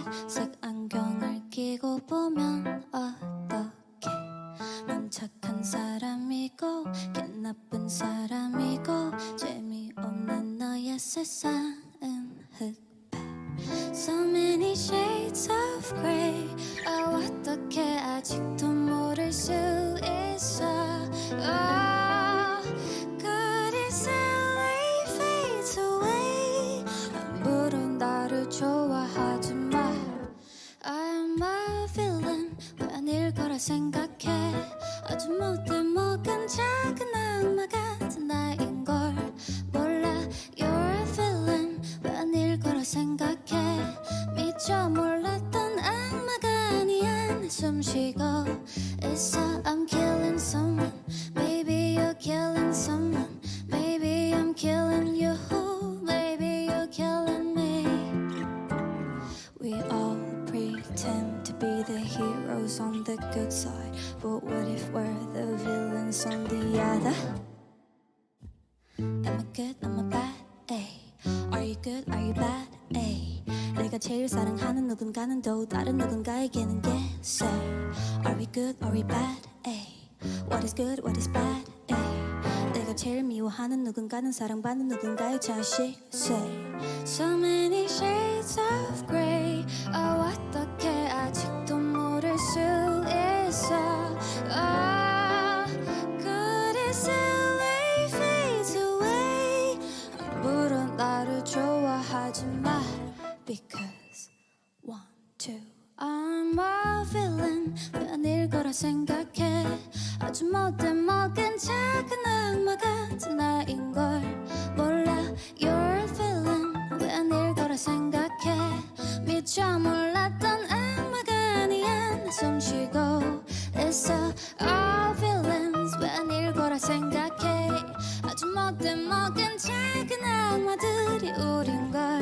백색 안경을 끼고 보면 어떡해. 넌 착한 사람이고 걔 나쁜 사람이고 재미없는 너의 세상은 흑백. So many shades of grey. 어떻게 아직도 모를 수 있어. Good easily fades away. 함부로 나를 좋아하지 마. I'm a villain. 왜 아닐 거라 생각해. 아주 못돼 먹은 작은 악마 같은 나인걸 몰라. You're a villain. 왜 아닐 거라 생각해. 미처 몰랐던 악마가 아니야. 내 숨쉬고 있어. I'm killing someone. Maybe you're killing someone. Maybe I'm killing you. Maybe you're killing me. We all pretend to be the heroes on the good side, but what if we're the villains on the other? Am I good? Am I bad? Ay. Are you good? Are you bad? Ay. 내가 제일 사랑하는 누군가는 또 다른 누군가에게는 guess. Are we good? Are we bad? Ay. What is good? What is bad? Ay. 내가 제일 미워하는 누군가는 사랑받는 누군가의 자식. Say. So many shades of grey. 어떻게 아직도 모를 수 있어. Good easily fades away. 함부로 나를 좋아하지 마. Because 1, 2 I'm a villain. 왜 아닐 거라 생각해. 아주 못돼 먹은 작은 악마 같은 나인걸 몰라. You're a villain. 왜 아닐 거라 생각해. 미처 몰랐던 악마가 아니야. 내 숨쉬고 있어. All villains. 왜 아닐 거라 생각해. 아주 못돼 먹은 작은 악마들이 우린 걸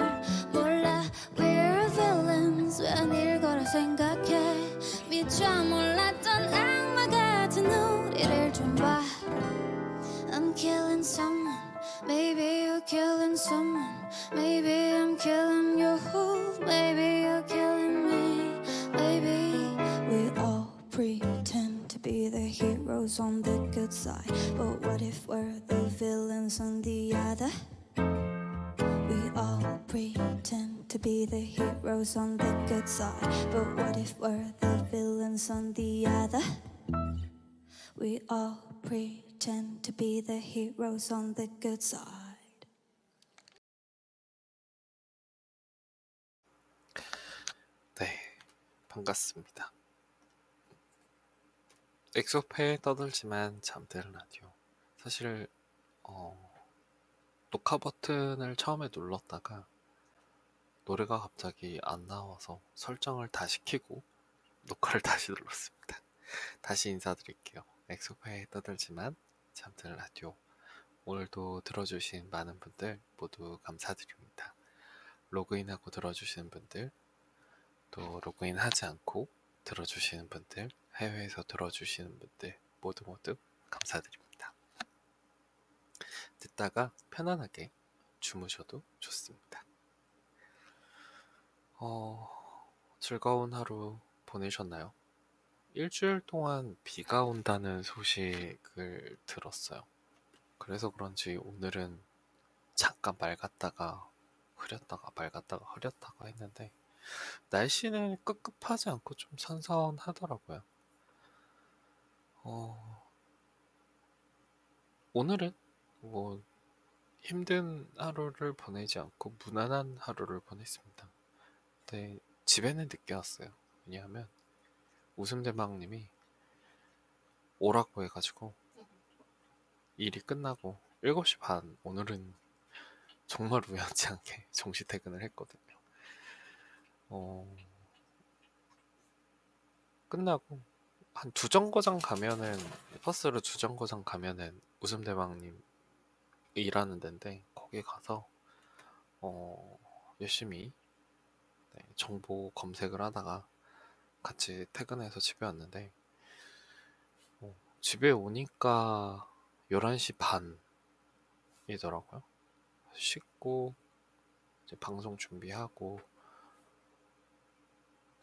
몰라. We're villains. 왜 아닐 거라 생각해. 미처 몰랐던 악마 같은 우리를 좀 봐. I'm killing someone. Maybe you're killing someone. Maybe I'm killing you. Maybe you're killing me. Maybe we all pretend to be the heroes on the good side, but what if we're the villains on the other? We all pretend to be the heroes on the good side, but what if we're the villains on the other? We all pretend to be the heroes on the good side. 네, 반갑습니다. 엑소페에 떠들지만 잠드는 라디오. 사실 녹화 버튼을 처음에 눌렀다가 노래가 갑자기 안 나와서 설정을 다시 켜고 녹화를 다시 눌렀습니다. 다시 인사드릴게요. 엑소페에 떠들지만 잠드는 라디오. 오늘도 들어주신 많은 분들 모두 감사드립니다. 로그인하고 들어주시는 분들, 또 로그인하지 않고 들어주시는 분들, 해외에서 들어주시는 분들 모두 감사드립니다. 듣다가 편안하게 주무셔도 좋습니다. 즐거운 하루 보내셨나요? 일주일 동안 비가 온다는 소식을 들었어요. 그래서 그런지 오늘은 잠깐 맑았다가 흐렸다가 맑았다가 흐렸다가 했는데 날씨는 꿉꿉하지 않고 좀 선선하더라고요. 오늘은 뭐 힘든 하루를 보내지 않고 무난한 하루를 보냈습니다. 근데 집에는 늦게 왔어요. 왜냐하면 웃음대방님이 오라고 해가지고 일이 끝나고 7시 반, 오늘은 정말 우연치 않게 정시 퇴근을 했거든요. 끝나고 한 주정거장 가면은, 버스로 주정거장 가면은 웃음대방님 일하는 데인데 거기 가서 열심히 정보 검색을 하다가 같이 퇴근해서 집에 왔는데 집에 오니까 11시 반이더라고요. 씻고 이제 방송 준비하고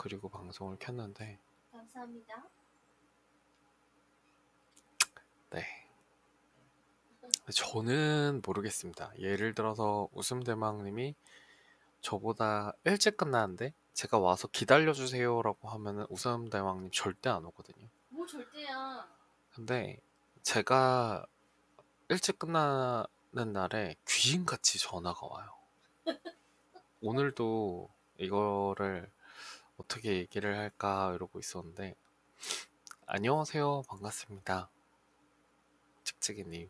그리고 방송을 켰는데 감사합니다. 네. 저는 모르겠습니다. 예를 들어서 웃음대망님이 저보다 일찍 끝나는데 제가 와서 기다려주세요라고 하면은 웃음대망님 절대 안 오거든요. 뭐 절대야. 근데 제가 일찍 끝나는 날에 귀신같이 전화가 와요. 오늘도 이거를 어떻게 얘기를 할까 이러고 있었는데, 안녕하세요, 반갑습니다. 찍찍이님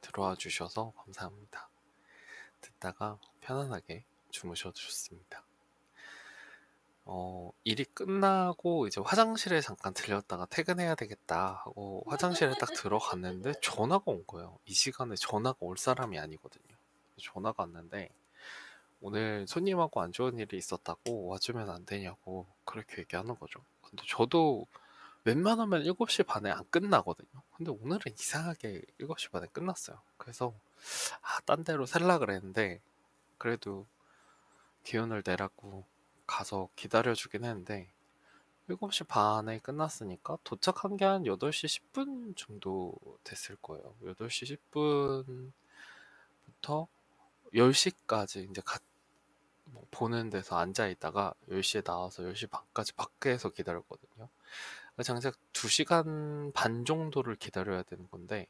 들어와 주셔서 감사합니다. 듣다가 편안하게 주무셔 주셨습니다. 일이 끝나고 이제 화장실에 잠깐 들렸다가 퇴근해야 되겠다 하고 화장실에 딱 들어갔는데 전화가 온 거예요. 이 시간에 전화가 올 사람이 아니거든요. 전화가 왔는데 오늘 손님하고 안 좋은 일이 있었다고 와주면 안 되냐고 그렇게 얘기하는 거죠. 근데 저도 웬만하면 7시 반에 안 끝나거든요. 근데 오늘은 이상하게 7시 반에 끝났어요. 그래서 딴 데로 살라 그랬는데 그래도 기운을 내라고 가서 기다려주긴 했는데 7시 반에 끝났으니까 도착한 게 한 8시 10분 정도 됐을 거예요. 8시 10분부터 10시까지 이제 보는 데서 앉아 있다가 10시에 나와서 10시 반까지 밖에서 기다렸거든요. 장작 2시간 반 정도를 기다려야 되는 건데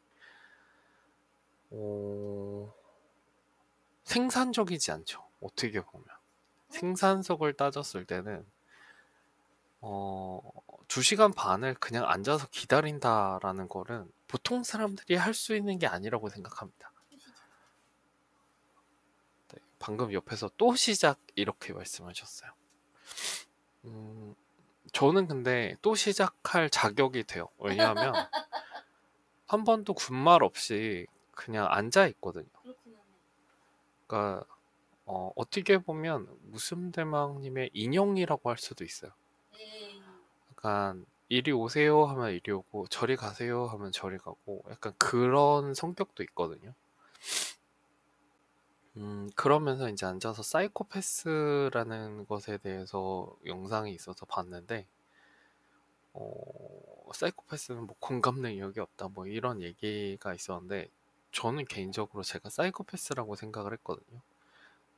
생산적이지 않죠. 어떻게 보면. 생산성을 따졌을 때는 2시간 반을 그냥 앉아서 기다린다라는 거는 보통 사람들이 할 수 있는 게 아니라고 생각합니다. 네, 방금 옆에서 또 시작 이렇게 말씀하셨어요. 저는 근데 또 시작할 자격이 돼요. 왜냐하면 한 번도 군말 없이 그냥 앉아 있거든요. 그러니까 어떻게 보면 웃음대망님의 인형이라고 할 수도 있어요. 약간 이리 오세요 하면 이리 오고 저리 가세요 하면 저리 가고 약간 그런 성격도 있거든요. 그러면서 이제 앉아서 사이코패스라는 것에 대해서 영상이 있어서 봤는데 사이코패스는 뭐 공감 능력이 없다 뭐 이런 얘기가 있었는데 저는 개인적으로 제가 사이코패스라고 생각을 했거든요.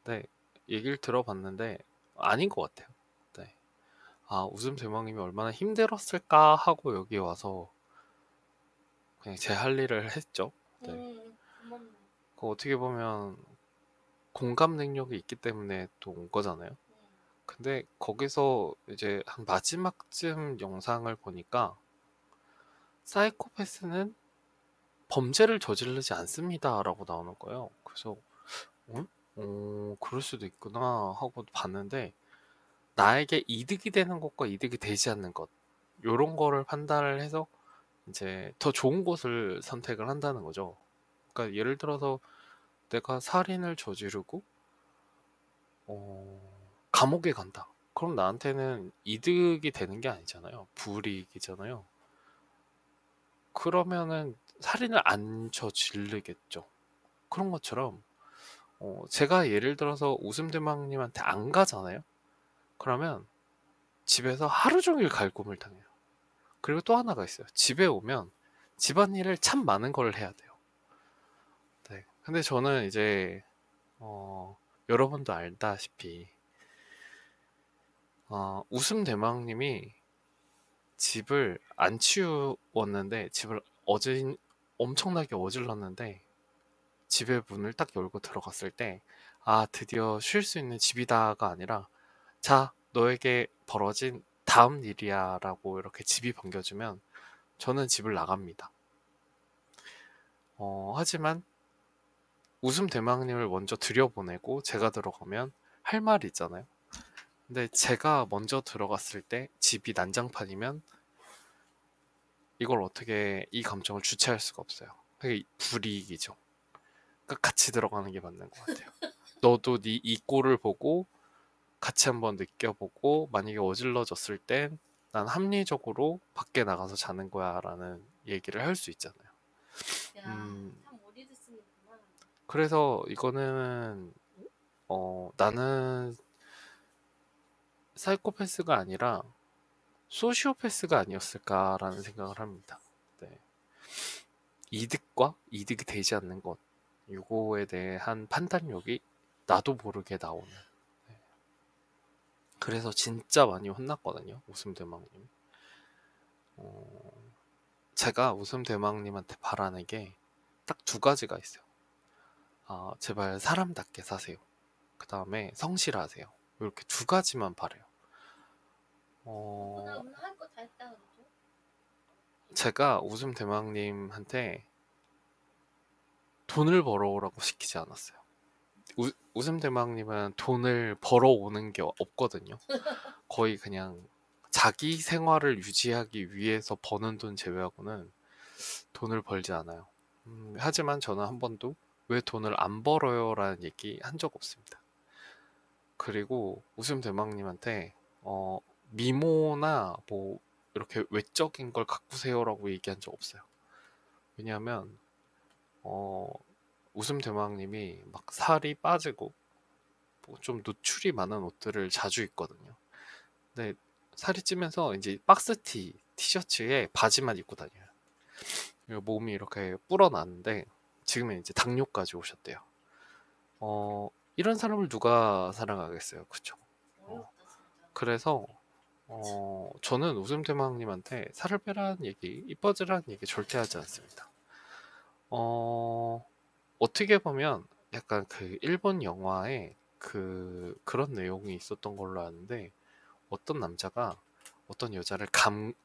네, 얘기를 들어봤는데 아닌 것 같아요. 네. 웃음 대망님이 얼마나 힘들었을까 하고 여기 와서 그냥 제 할 일을 했죠. 네. 어떻게 보면 공감 능력이 있기 때문에 또 온 거잖아요. 근데 거기서 이제 한 마지막쯤 영상을 보니까 사이코패스는 범죄를 저지르지 않습니다라고 나오는 거예요. 그래서 그럴 수도 있구나 하고 봤는데 나에게 이득이 되는 것과 이득이 되지 않는 것 요런 거를 판단을 해서 이제 더 좋은 곳을 선택을 한다는 거죠. 그러니까 예를 들어서 내가 살인을 저지르고 감옥에 간다. 그럼 나한테는 이득이 되는 게 아니잖아요. 불이익이잖아요. 그러면은 살인을 안 저지르겠죠. 그런 것처럼 제가 예를 들어서 웃음대망님한테 안 가잖아요. 그러면 집에서 하루 종일 갈굼을 당해요. 그리고 또 하나가 있어요. 집에 오면 집안일을 참 많은 걸 해야 돼요. 네. 근데 저는 이제 여러분도 알다시피 웃음대망님이 집을 안 치웠는데 집을 엄청나게 어질렀는데 집에 문을 딱 열고 들어갔을 때 드디어 쉴 수 있는 집이다가 아니라 자, 너에게 벌어진 다음 일이야 라고 이렇게 집이 반겨주면 저는 집을 나갑니다. 하지만 웃음 대망님을 먼저 들여보내고 제가 들어가면 할 말이 있잖아요. 근데 제가 먼저 들어갔을 때 집이 난장판이면 이걸 어떻게 이 감정을 주체할 수가 없어요. 그게 불이익이죠. 그러니까 같이 들어가는 게 맞는 것 같아요. 너도 네 이 꼴을 보고 같이 한번 느껴보고 만약에 어질러졌을 땐 난 합리적으로 밖에 나가서 자는 거야 라는 얘기를 할 수 있잖아요. 참 오래 듣습니다만. 그래서 이거는 나는 사이코패스가 아니라 소시오패스가 아니었을까라는 생각을 합니다. 네. 이득과 이득이 되지 않는 것, 요거에 대한 판단력이 나도 모르게 나오는. 네. 그래서 진짜 많이 혼났거든요, 웃음대망님. 제가 웃음대망님한테 바라는 게 딱 두 가지가 있어요. 제발 사람답게 사세요. 그 다음에 성실하세요. 이렇게 두 가지만 바래요. 나 오늘 할 거 다 했다 그러죠? 제가 웃음대망님한테 돈을 벌어오라고 시키지 않았어요. 웃음대망님은 돈을 벌어오는 게 없거든요. 거의 그냥 자기 생활을 유지하기 위해서 버는 돈 제외하고는 돈을 벌지 않아요. 하지만 저는 한 번도 왜 돈을 안 벌어요? 라는 얘기 한 적 없습니다. 그리고 웃음대망님한테 미모나 뭐 이렇게 외적인 걸 가꾸세요라고 얘기한 적 없어요. 왜냐하면 웃음대망님이 막 살이 빠지고 뭐좀 노출이 많은 옷들을 자주 입거든요. 근데 살이 찌면서 이제 박스티 티셔츠에 바지만 입고 다녀요. 그리고 몸이 이렇게 불어나는데 지금은 이제 당뇨까지 오셨대요. 이런 사람을 누가 사랑하겠어요, 그쵸? 어렵다 진짜. 그래서 저는 웃음대망님한테 살을 빼라는 얘기, 이뻐지라는 얘기 절대 하지 않습니다. 어떻게 보면 약간 그 일본 영화에 그런 내용이 있었던 걸로 아는데 어떤 남자가 어떤 여자를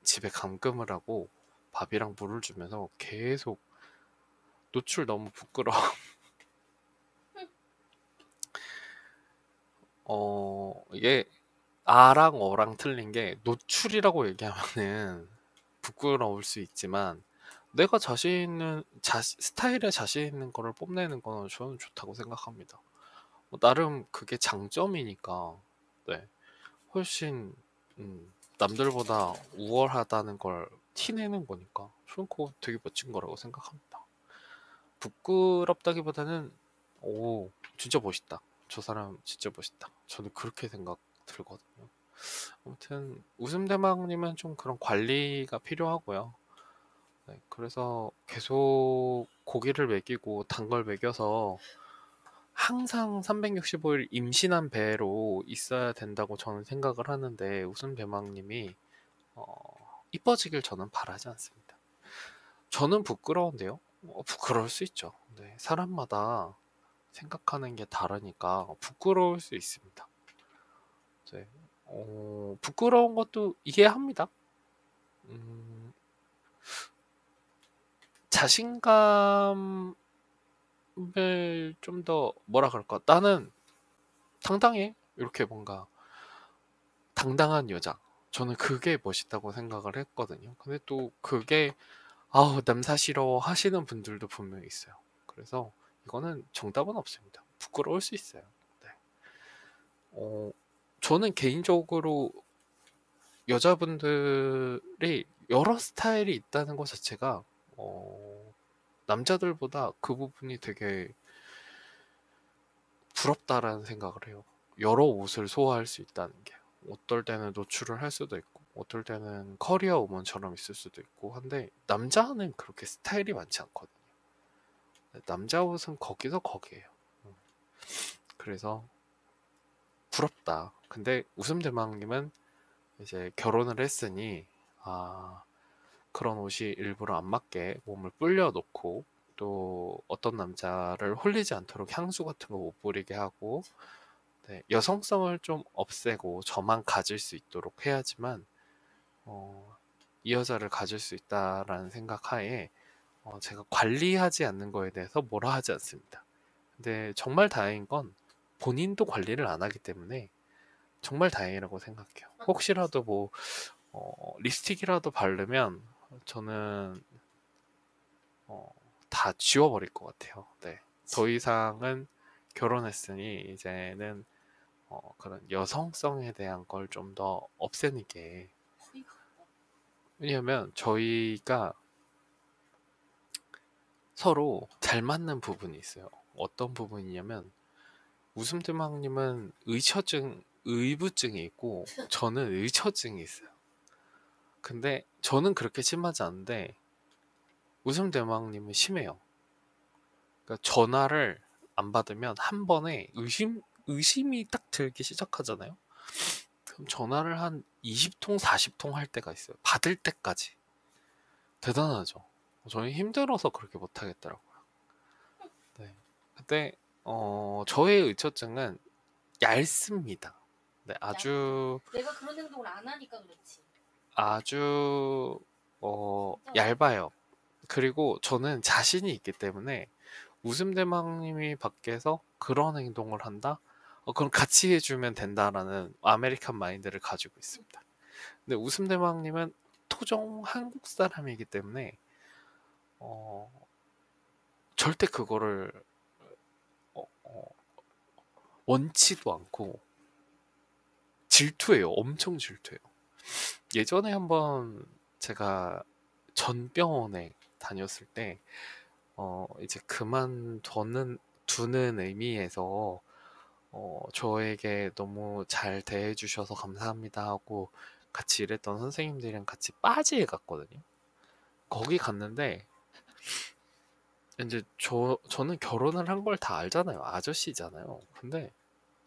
집에 감금을 하고 밥이랑 물을 주면서 계속 노출 너무 부끄러워. 이게 아랑 어랑 틀린 게 노출이라고 얘기하면은 부끄러울 수 있지만 내가 스타일에 자신 있는 거를 뽐내는 거는 저는 좋다고 생각합니다. 나름 그게 장점이니까 네. 훨씬 남들보다 우월하다는 걸 티내는 거니까 저는 그거 되게 멋진 거라고 생각합니다. 부끄럽다기보다는 오 진짜 멋있다. 저 사람 진짜 멋있다. 저는 그렇게 생각 들거든요. 아무튼 웃음대망님은 좀 그런 관리가 필요하고요. 네, 그래서 계속 고기를 먹이고 단 걸 먹여서 항상 365일 임신한 배로 있어야 된다고 저는 생각을 하는데 웃음대망님이 이뻐지길 저는 바라지 않습니다. 저는 부끄러운데요. 부끄러울 수 있죠. 네, 사람마다 생각하는 게 다르니까 부끄러울 수 있습니다. 네, 부끄러운 것도 이해합니다. 자신감을 좀 더 뭐라 그럴까? 나는 당당해. 이렇게 뭔가 당당한 여자. 저는 그게 멋있다고 생각을 했거든요. 근데 또 그게 남사 싫어 하시는 분들도 분명히 있어요. 그래서 이거는 정답은 없습니다. 부끄러울 수 있어요. 네. 저는 개인적으로 여자분들이 여러 스타일이 있다는 것 자체가 남자들보다 그 부분이 되게 부럽다라는 생각을 해요. 여러 옷을 소화할 수 있다는 게. 어떨 때는 노출을 할 수도 있고, 어떨 때는 커리어 우먼처럼 있을 수도 있고 한데 남자는 그렇게 스타일이 많지 않거든요. 남자 옷은 거기서 거기에요. 그래서 부럽다. 근데 웃음대망님은 이제 결혼을 했으니 그런 옷이 일부러 안 맞게 몸을 불려놓고 또 어떤 남자를 홀리지 않도록 향수 같은 거 못 뿌리게 하고 네, 여성성을 좀 없애고 저만 가질 수 있도록 해야지만 이 여자를 가질 수 있다라는 생각하에 제가 관리하지 않는 거에 대해서 뭐라 하지 않습니다. 근데 정말 다행인 건 본인도 관리를 안 하기 때문에 정말 다행이라고 생각해요. 혹시라도 뭐 립스틱이라도 바르면 저는 다 지워버릴 것 같아요. 네. 더 이상은 결혼했으니 이제는 그런 여성성에 대한 걸 좀 더 없애는 게 왜냐면 저희가 서로 잘 맞는 부분이 있어요. 어떤 부분이냐면 웃음드망님은 의처증 의부증이 있고 저는 의처증이 있어요. 근데 저는 그렇게 심하지 않은데 웃음대망님은 심해요. 그러니까 전화를 안 받으면 한 번에 의심이 딱 들기 시작하잖아요. 그럼 전화를 한 20통, 40통 할 때가 있어요. 받을 때까지. 대단하죠. 저는 힘들어서 그렇게 못 하겠더라고요. 네. 근데 저의 의처증은 얇습니다. 네, 아주 내가 그런 행동을 안 하니까 그렇지. 아주 얇아요. 그리고 저는 자신이 있기 때문에 웃음대망님이 밖에서 그런 행동을 한다? 그럼 같이 해주면 된다라는 아메리칸 마인드를 가지고 있습니다. 근데 웃음대망님은 토종 한국 사람이기 때문에 절대 그거를 원치도 않고 질투해요. 엄청 질투해요. 예전에 한번 제가 전 병원에 다녔을 때 이제 두는 의미에서 저에게 너무 잘 대해주셔서 감사합니다 하고 같이 일했던 선생님들이랑 같이 빠지에 갔거든요. 거기 갔는데 이제 저는 결혼을 한 걸 다 알잖아요. 아저씨잖아요. 근데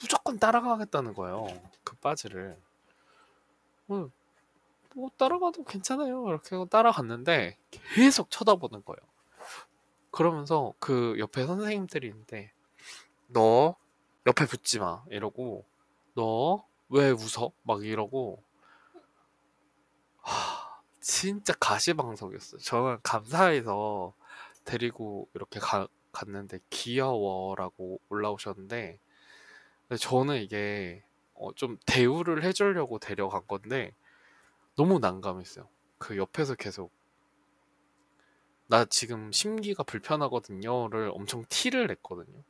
무조건 따라가겠다는 거예요. 그 빠지를. 뭐 따라가도 괜찮아요. 이렇게 하고 따라갔는데 계속 쳐다보는 거예요. 그러면서 그 옆에 선생님들이 있는데 너 옆에 붙지 마 이러고 너 왜 웃어? 막 이러고 진짜 가시방석이었어요. 저는 감사해서 데리고 이렇게 갔는데 귀여워라고 올라오셨는데 근데 저는 이게 좀 대우를 해주려고 데려간 건데 너무 난감했어요. 그 옆에서 계속 나 지금 심기가 불편하거든요를 엄청 티를 냈거든요.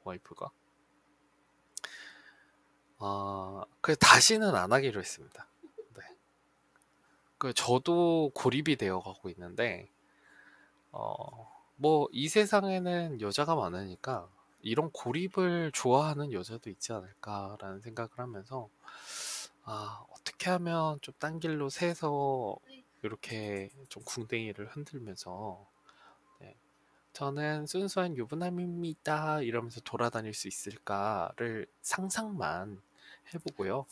와이프가. 그래서 다시는 안 하기로 했습니다. 네. 저도 고립이 되어 가고 있는데 뭐 이 세상에는 여자가 많으니까 이런 고립을 좋아하는 여자도 있지 않을까라는 생각을 하면서 어떻게 하면 좀 딴 길로 새서 이렇게 좀 궁뎅이를 흔들면서 네, 저는 순수한 유부남입니다 이러면서 돌아다닐 수 있을까를 상상만 해보고요.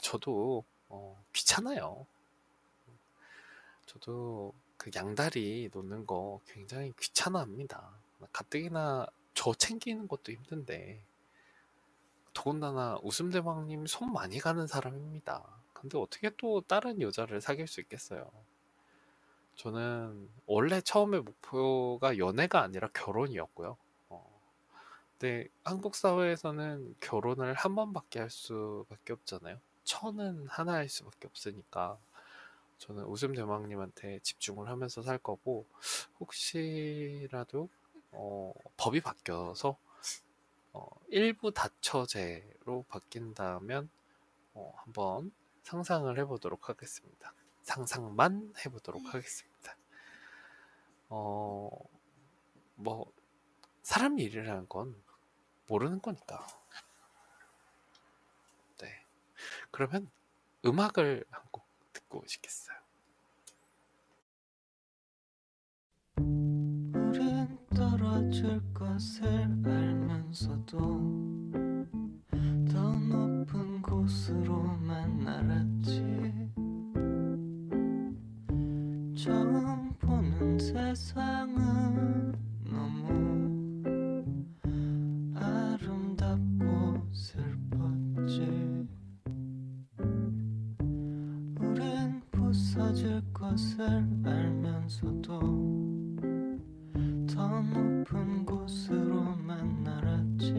저도 귀찮아요. 저도 그 양다리 놓는 거 굉장히 귀찮아합니다. 가뜩이나 저 챙기는 것도 힘든데 더군다나 웃음대왕님 손 많이 가는 사람입니다. 근데 어떻게 또 다른 여자를 사귈 수 있겠어요? 저는 원래 처음에 목표가 연애가 아니라 결혼이었고요. 근데 한국 사회에서는 결혼을 한 번밖에 할 수밖에 없잖아요. 처는 하나일 수밖에 없으니까 저는 웃음대왕님한테 집중을 하면서 살 거고 혹시라도 법이 바뀌어서 일부 다처제로 바뀐다면 한번 상상을 해보도록 하겠습니다. 상상만 해보도록 하겠습니다. 뭐 사람 일이라는 건 모르는 거니까. 네. 그러면 음악을 한 곡 듣고 오시겠어요? 우린 떨어질 것을 알면서도 더 높은 곳으로만 날았지. 처음 보는 세상은 너무 아름답고 슬펐지. 우린 부서질 것을 알면서도 더 높은 곳으로만 날았지.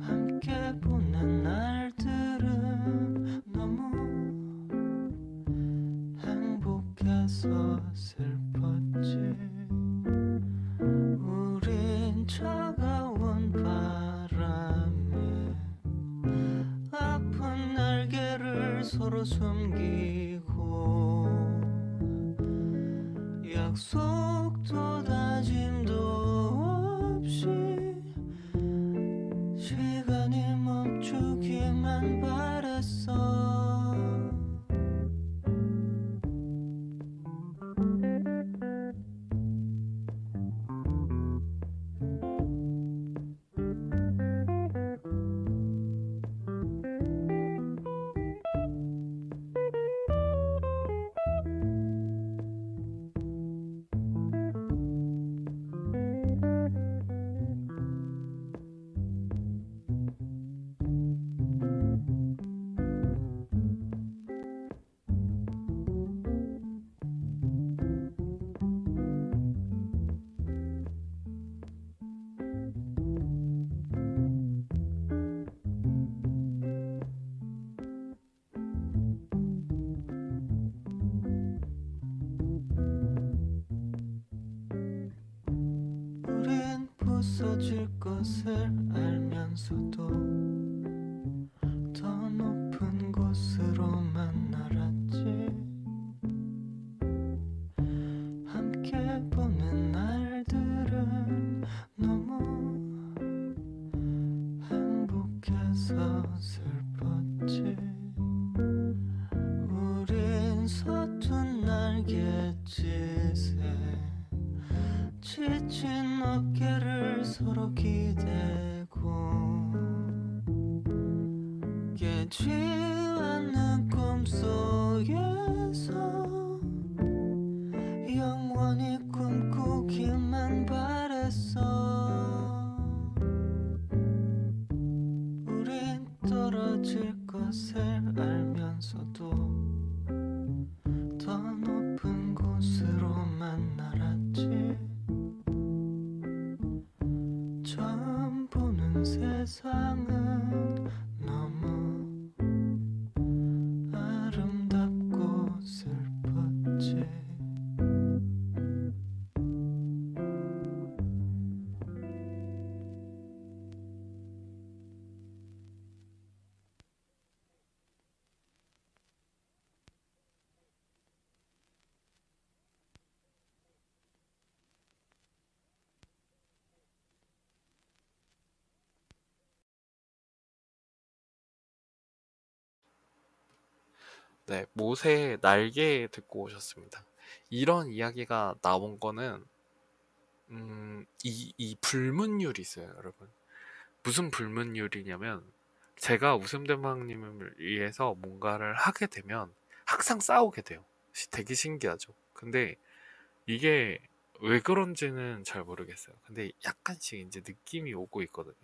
함께 보낸 날들은 너무 행복해서 슬펐지. 우린 차가운 바람에 아픈 날개를 서로 숨기고 약속도 다짐도 없이 보기만 바랬어. 우린 부서질 것을 알면서도 더 높은 곳으로만 날았지. 함께 보낸 날들은 너무 행복해서 슬펐지. 우린 서툰 날갯짓에 지친 어깨를 서로 기대고 깨지 않는 꿈속에서 영원히 꿈꾸기만 바랬어. 우린 떨어질 것을 알면서도 더 높은 곳으로만 날았지. 처음 보는 세상은 너무 아름답고 슬펐지. 네, 모세의 날개 듣고 오셨습니다. 이런 이야기가 나온 거는 이 불문율이 있어요, 여러분. 무슨 불문율이냐면 제가 웃음대망님을 위해서 뭔가를 하게 되면 항상 싸우게 돼요. 되게 신기하죠. 근데 이게 왜 그런지는 잘 모르겠어요. 근데 약간씩 이제 느낌이 오고 있거든요.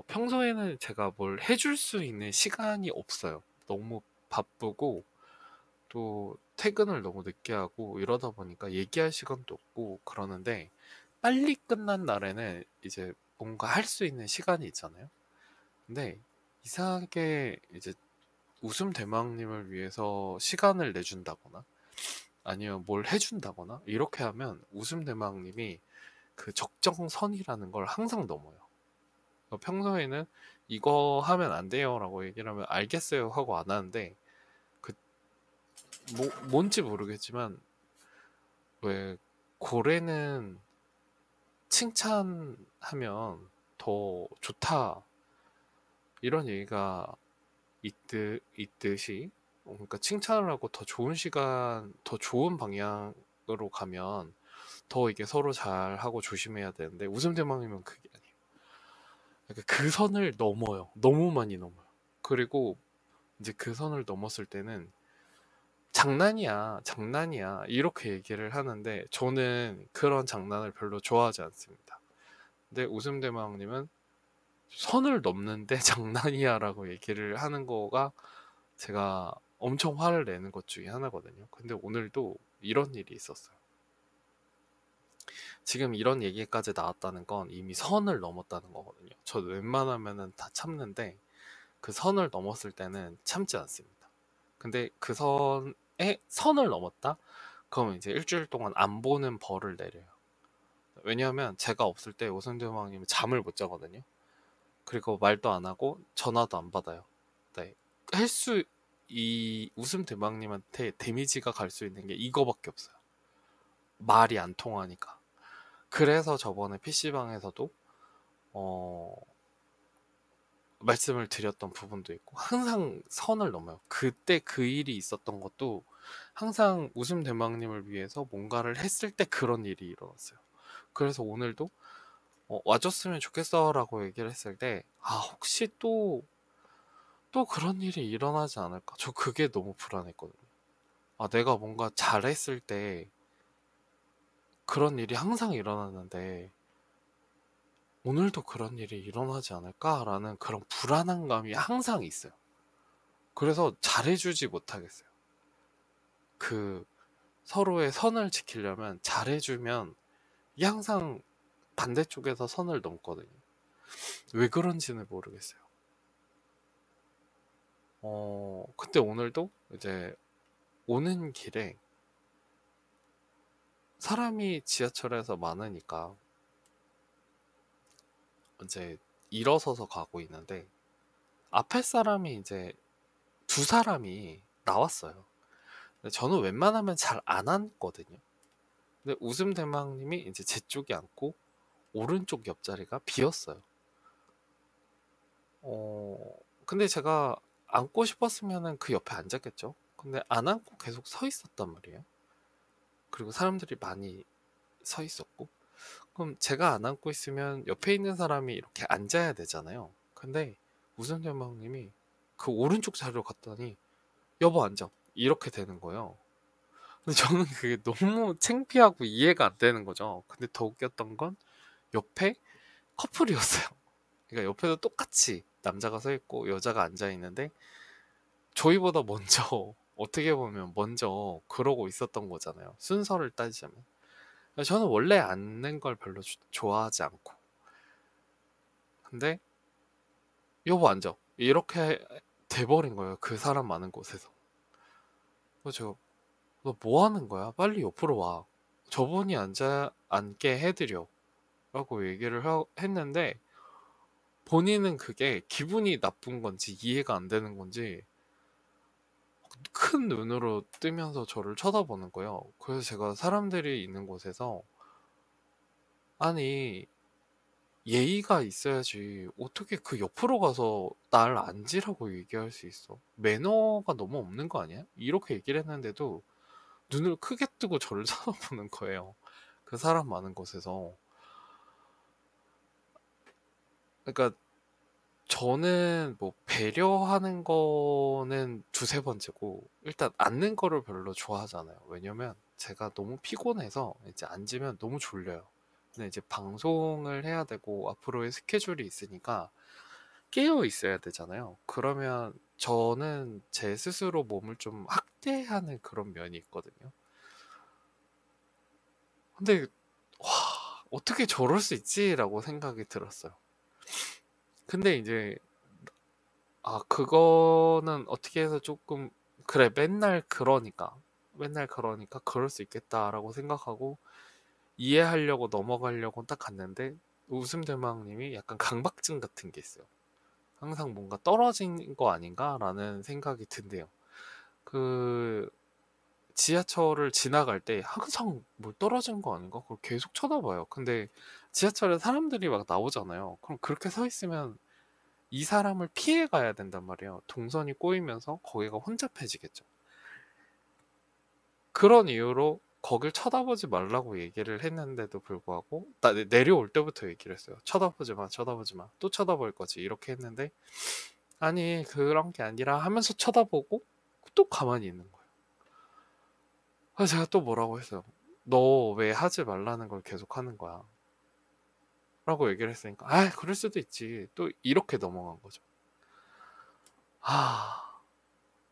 평소에는 제가 뭘 해줄 수 있는 시간이 없어요. 너무 바쁘고 또 퇴근을 너무 늦게 하고 이러다 보니까 얘기할 시간도 없고 그러는데 빨리 끝난 날에는 이제 뭔가 할 수 있는 시간이 있잖아요. 근데 이상하게 이제 웃음 대망님을 위해서 시간을 내준다거나 아니면 뭘 해준다거나 이렇게 하면 웃음 대망님이 그 적정선이라는 걸 항상 넘어요. 평소에는 이거 하면 안 돼요 라고 얘기를 하면 알겠어요 하고 안 하는데 그 뭔지 모르겠지만 왜 고래는 칭찬하면 더 좋다 이런 얘기가 있듯이 그러니까 칭찬을 하고 더 좋은 시간 더 좋은 방향으로 가면 더 이게 서로 잘하고 조심해야 되는데 웃음 대망이면 그게 아니에요. 그러니까 그 선을 넘어요. 너무 많이 넘어요. 그리고 이제 그 선을 넘었을 때는 장난이야, 장난이야 이렇게 얘기를 하는데 저는 그런 장난을 별로 좋아하지 않습니다. 근데 웃음 대망님은 선을 넘는데 장난이야 라고 얘기를 하는 거가 제가 엄청 화를 내는 것 중에 하나거든요. 근데 오늘도 이런 일이 있었어요. 지금 이런 얘기까지 나왔다는 건 이미 선을 넘었다는 거거든요. 저 웬만하면은 다 참는데 그 선을 넘었을 때는 참지 않습니다. 근데 그 선을 넘었다? 그러면 이제 일주일 동안 안 보는 벌을 내려요. 왜냐하면 제가 없을 때 오선대왕님은 잠을 못 자거든요. 그리고 말도 안 하고 전화도 안 받아요. 네. 이 웃음 대망님한테 데미지가 갈 수 있는 게 이거밖에 없어요. 말이 안 통하니까. 그래서 저번에 PC방에서도 말씀을 드렸던 부분도 있고 항상 선을 넘어요. 그때 그 일이 있었던 것도 항상 웃음 대망님을 위해서 뭔가를 했을 때 그런 일이 일어났어요. 그래서 오늘도 와줬으면 좋겠어라고 얘기를 했을 때 혹시 또 그런 일이 일어나지 않을까? 저 그게 너무 불안했거든요. 내가 뭔가 잘했을 때 그런 일이 항상 일어났는데 오늘도 그런 일이 일어나지 않을까라는 그런 불안한 감이 항상 있어요. 그래서 잘해주지 못하겠어요. 그 서로의 선을 지키려면 잘해주면 이게 항상 반대쪽에서 선을 넘거든요. 왜 그런지는 모르겠어요. 근데 오늘도 이제 오는 길에 사람이 지하철에서 많으니까 이제 일어서서 가고 있는데 앞에 사람이 이제 두 사람이 나왔어요. 근데 저는 웬만하면 잘 안 앉거든요. 근데 웃음 대망님이 이제 제 쪽에 앉고 오른쪽 옆자리가 비었어요. 근데 제가 앉고 싶었으면은 그 옆에 앉았겠죠. 근데 안 앉고 계속 서 있었단 말이에요. 그리고 사람들이 많이 서 있었고, 그럼 제가 안 앉고 있으면 옆에 있는 사람이 이렇게 앉아야 되잖아요. 근데 웃음 대망님이 그 오른쪽 자리로 갔더니 여보 앉아 이렇게 되는 거예요. 근데 저는 그게 너무 창피하고 이해가 안 되는 거죠. 근데 더 웃겼던 건 옆에 커플이었어요. 그러니까 옆에도 똑같이 남자가 서 있고 여자가 앉아 있는데 저희보다 먼저 어떻게 보면 먼저 그러고 있었던 거잖아요. 순서를 따지자면. 저는 원래 앉는 걸 별로 좋아하지 않고. 근데 여보 앉아 이렇게 돼버린 거예요. 그 사람 많은 곳에서. 그래서 너 뭐 하는 거야? 빨리 옆으로 와. 저분이 앉게 해드려. 라고 얘기를 했는데 본인은 그게 기분이 나쁜 건지 이해가 안 되는 건지 큰 눈으로 뜨면서 저를 쳐다보는 거예요. 그래서 제가 사람들이 있는 곳에서 아니 예의가 있어야지 어떻게 그 옆으로 가서 날 앉으라고 얘기할 수 있어? 매너가 너무 없는 거 아니야? 이렇게 얘기를 했는데도 눈을 크게 뜨고 저를 쳐다보는 거예요. 그 사람 많은 곳에서. 그러니까 저는 뭐 배려하는 거는 두세 번째고 일단 앉는 거를 별로 좋아하잖아요. 왜냐면 제가 너무 피곤해서 이제 앉으면 너무 졸려요. 근데 이제 방송을 해야 되고 앞으로의 스케줄이 있으니까 깨어 있어야 되잖아요. 그러면 저는 제 스스로 몸을 좀 학대하는 그런 면이 있거든요. 근데 와, 어떻게 저럴 수 있지라고 생각이 들었어요. 근데 이제 그거는 어떻게 해서 조금 그래 맨날 그러니까 그럴 수 있겠다라고 생각하고 이해하려고 넘어가려고 딱 갔는데 웃음 대망님이 약간 강박증 같은 게 있어요. 항상 뭔가 떨어진 거 아닌가라는 생각이 든대요. 그 지하철을 지나갈 때 항상 뭘 떨어진 거 아닌가? 그걸 계속 쳐다봐요. 근데 지하철에 사람들이 막 나오잖아요. 그럼 그렇게 서 있으면 이 사람을 피해 가야 된단 말이에요. 동선이 꼬이면서 거기가 혼잡해지겠죠. 그런 이유로 거길 쳐다보지 말라고 얘기를 했는데도 불구하고 내려올 때부터 얘기를 했어요. 쳐다보지 마, 쳐다보지 마. 또 쳐다볼 거지. 이렇게 했는데 아니 그런 게 아니라 하면서 쳐다보고 또 가만히 있는 거예요. 그래서 제가 또 뭐라고 했어요. 너 왜 하지 말라는 걸 계속 하는 거야? 라고 얘기를 했으니까 그럴 수도 있지. 또 이렇게 넘어간 거죠.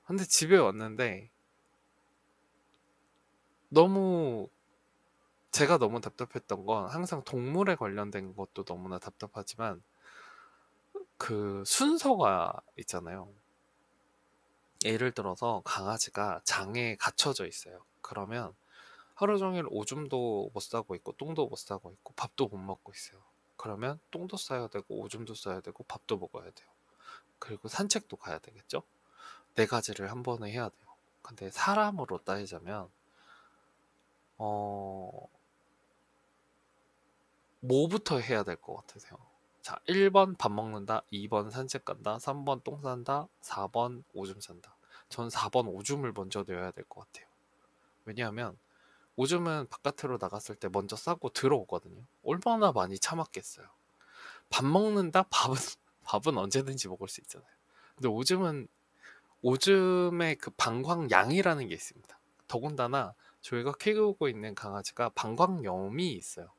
근데 집에 왔는데 너무 제가 너무 답답했던 건 항상 동물에 관련된 것도 너무나 답답하지만 그 순서가 있잖아요. 예를 들어서 강아지가 장에 갇혀져 있어요. 그러면 하루 종일 오줌도 못 싸고 있고 똥도 못 싸고 있고 밥도 못 먹고 있어요. 그러면 똥도 싸야 되고 오줌도 싸야 되고 밥도 먹어야 돼요. 그리고 산책도 가야 되겠죠? 네 가지를 한 번에 해야 돼요. 근데 사람으로 따지자면 뭐부터 해야 될 것 같으세요? 자, 1번 밥 먹는다, 2번 산책 간다, 3번 똥 싼다, 4번 오줌 싼다. 전 4번 오줌을 먼저 내야 될 것 같아요. 왜냐하면 오줌은 바깥으로 나갔을 때 먼저 싸고 들어오거든요. 얼마나 많이 참았겠어요. 밥 먹는다? 밥은 언제든지 먹을 수 있잖아요. 근데 오줌의 그 방광량이라는 게 있습니다. 더군다나 저희가 키우고 있는 강아지가 방광염이 있어요.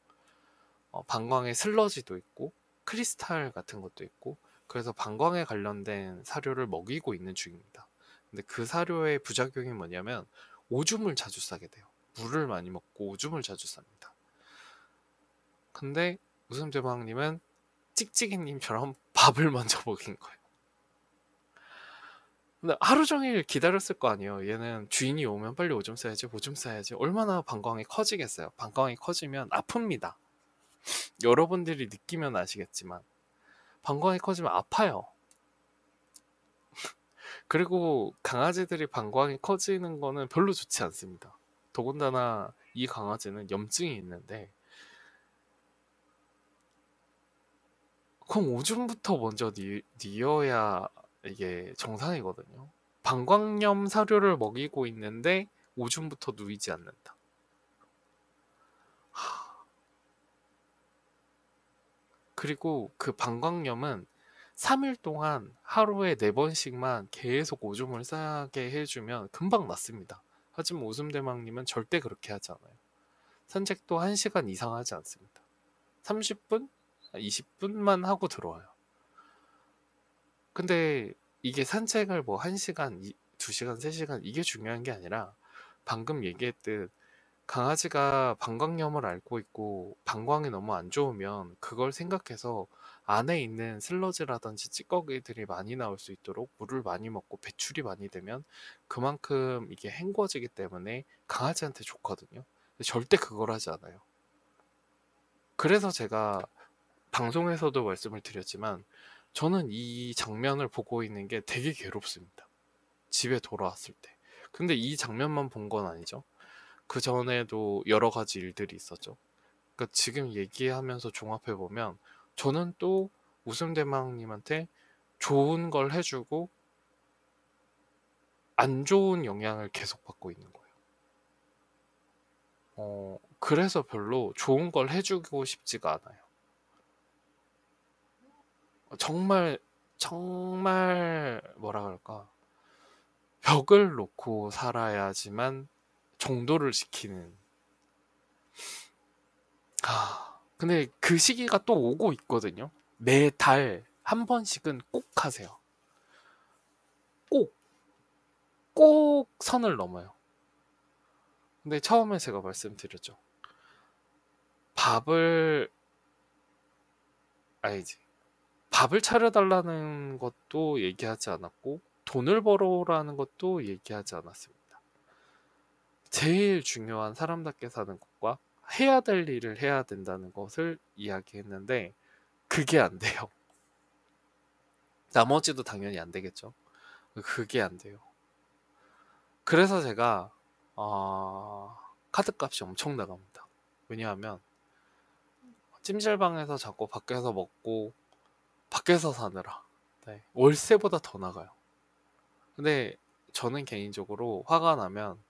방광에 슬러지도 있고 크리스탈 같은 것도 있고, 그래서 방광에 관련된 사료를 먹이고 있는 중입니다. 근데 그 사료의 부작용이 뭐냐면 오줌을 자주 싸게 돼요. 물을 많이 먹고 오줌을 자주 쌉니다. 근데 웃음대방님은 찍찍이님처럼 밥을 먼저 먹인 거예요. 근데 하루 종일 기다렸을 거 아니에요. 얘는 주인이 오면 빨리 오줌 싸야지, 오줌 싸야지. 얼마나 방광이 커지겠어요. 방광이 커지면 아픕니다. 여러분들이 느끼면 아시겠지만 방광이 커지면 아파요. 그리고 강아지들이 방광이 커지는 거는 별로 좋지 않습니다. 더군다나 이 강아지는 염증이 있는데, 그럼 오줌부터 먼저 뉘어야 이게 정상이거든요. 방광염 사료를 먹이고 있는데 오줌부터 누이지 않는다. 그리고 그 방광염은 3일 동안 하루에 4번씩만 계속 오줌을 싸게 해주면 금방 낫습니다. 하지만 오줌대망님은 절대 그렇게 하지 않아요. 산책도 1시간 이상 하지 않습니다. 30분? 20분만 하고 들어와요. 근데 이게 산책을 뭐 1시간, 2시간, 3시간 이게 중요한 게 아니라, 방금 얘기했듯 강아지가 방광염을 앓고 있고 방광이 너무 안 좋으면 그걸 생각해서 안에 있는 슬러지라든지 찌꺼기들이 많이 나올 수 있도록 물을 많이 먹고 배출이 많이 되면 그만큼 이게 헹궈지기 때문에 강아지한테 좋거든요. 근데 절대 그걸 하지 않아요. 그래서 제가 방송에서도 말씀을 드렸지만 저는 이 장면을 보고 있는 게 되게 괴롭습니다. 집에 돌아왔을 때. 근데 이 장면만 본 건 아니죠. 그 전에도 여러 가지 일들이 있었죠. 그러니까 지금 얘기하면서 종합해 보면 저는 또 웃음대망님한테 좋은 걸 해주고 안 좋은 영향을 계속 받고 있는 거예요. 그래서 별로 좋은 걸 해주고 싶지가 않아요. 정말 뭐라 그럴까, 벽을 놓고 살아야지만 정도를 지키는. 근데 그 시기가 또 오고 있거든요. 매달 한 번씩은 꼭 하세요. 꼭 선을 넘어요. 근데 처음에 제가 말씀드렸죠. 밥을 차려달라는 것도 얘기하지 않았고 돈을 벌어라는 것도 얘기하지 않았습니다. 제일 중요한 사람답게 사는 것과 해야 될 일을 해야 된다는 것을 이야기했는데 그게 안 돼요. 나머지도 당연히 안 되겠죠. 그게 안 돼요. 그래서 제가 카드값이 엄청 나갑니다. 왜냐하면 찜질방에서 자꾸 밖에서 먹고 밖에서 사느라 월세보다 더 나가요. 근데 저는 개인적으로 화가 나면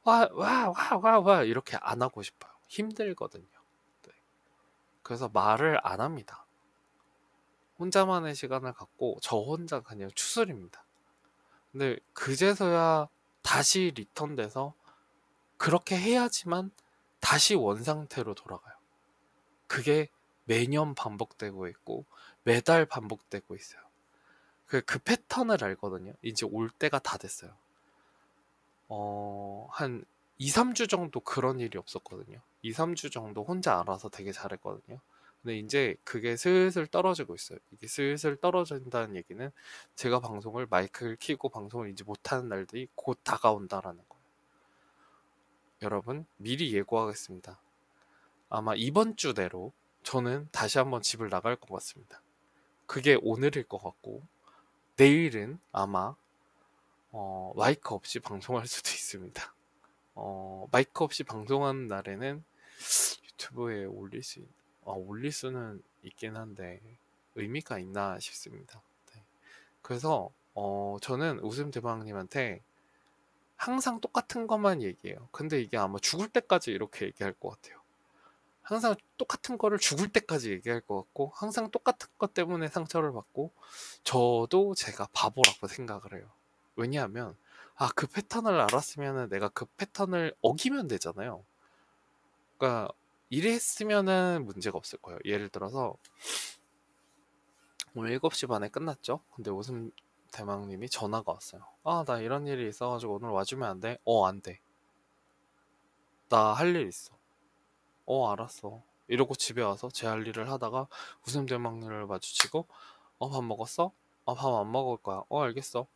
와 이렇게 안 하고 싶어요. 힘들거든요. 그래서 말을 안 합니다. 혼자만의 시간을 갖고 저 혼자 그냥 추스립니다. 근데 그제서야 다시 리턴돼서 그렇게 해야지만 다시 원상태로 돌아가요. 그게 매년 반복되고 있고 매달 반복되고 있어요. 그 패턴을 알거든요. 이제 올 때가 다 됐어요. 한 2, 3주 정도 그런 일이 없었거든요. 2, 3주 정도 혼자 알아서 되게 잘했거든요. 근데 이제 그게 슬슬 떨어지고 있어요. 이게 슬슬 떨어진다는 얘기는 제가 마이크를 켜고 방송을 이제 못하는 날들이 곧 다가온다라는 거예요. 여러분, 미리 예고하겠습니다. 아마 이번 주 내로 저는 다시 한번 집을 나갈 것 같습니다. 그게 오늘일 것 같고, 내일은 아마 마이크 없이 방송할 수도 있습니다. 마이크 없이 방송하는 날에는 유튜브에 올릴 수는 있긴 한데 의미가 있나 싶습니다. 네. 그래서 저는 웃음 대방님한테 항상 똑같은 것만 얘기해요. 근데 이게 아마 죽을 때까지 이렇게 얘기할 것 같아요. 항상 똑같은 거를 죽을 때까지 얘기할 것 같고, 항상 똑같은 것 때문에 상처를 받고, 저도 제가 바보라고 생각을 해요. 왜냐하면 그 패턴을 알았으면 내가 그 패턴을 어기면 되잖아요. 그러니까 이랬으면은 문제가 없을 거예요. 예를 들어서 오늘 7시 반에 끝났죠? 근데 웃음 대망님이 전화가 왔어요. 나 이런 일이 있어가지고 오늘 와주면 안 돼? 안 돼. 나 할 일 있어. 알았어. 이러고 집에 와서 제 할 일을 하다가 웃음 대망님을 마주치고 밥 먹었어? 밥 안 먹을 거야. 알겠어.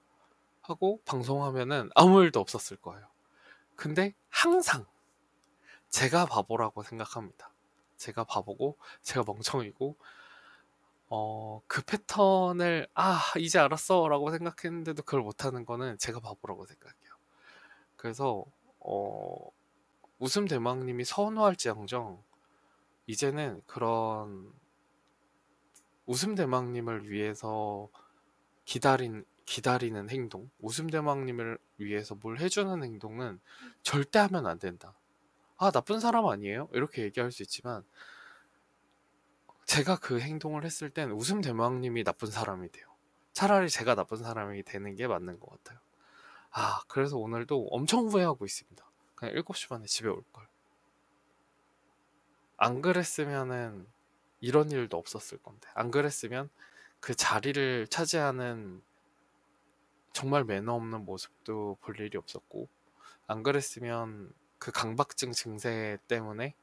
하고 방송하면은 아무 일도 없었을 거예요. 근데 항상 제가 바보라고 생각합니다. 제가 바보고 제가 멍청이고 그 패턴을 이제 알았어 라고 생각했는데도 그걸 못하는 거는 제가 바보라고 생각해요. 그래서 웃음 대망님이 선호할지언정 이제는 그런 웃음 대망님을 위해서 기다리는 행동, 웃음 대망님을 위해서 뭘 해주는 행동은 절대 하면 안 된다. 나쁜 사람 아니에요? 이렇게 얘기할 수 있지만 제가 그 행동을 했을 땐 웃음 대망님이 나쁜 사람이 돼요. 차라리 제가 나쁜 사람이 되는 게 맞는 것 같아요. 그래서 오늘도 엄청 후회하고 있습니다. 그냥 7시 반에 집에 올 걸. 안 그랬으면은 이런 일도 없었을 건데. 안 그랬으면 그 자리를 차지하는 정말 매너 없는 모습도 볼 일이 없었고, 안 그랬으면 그 강박증 증세 때문에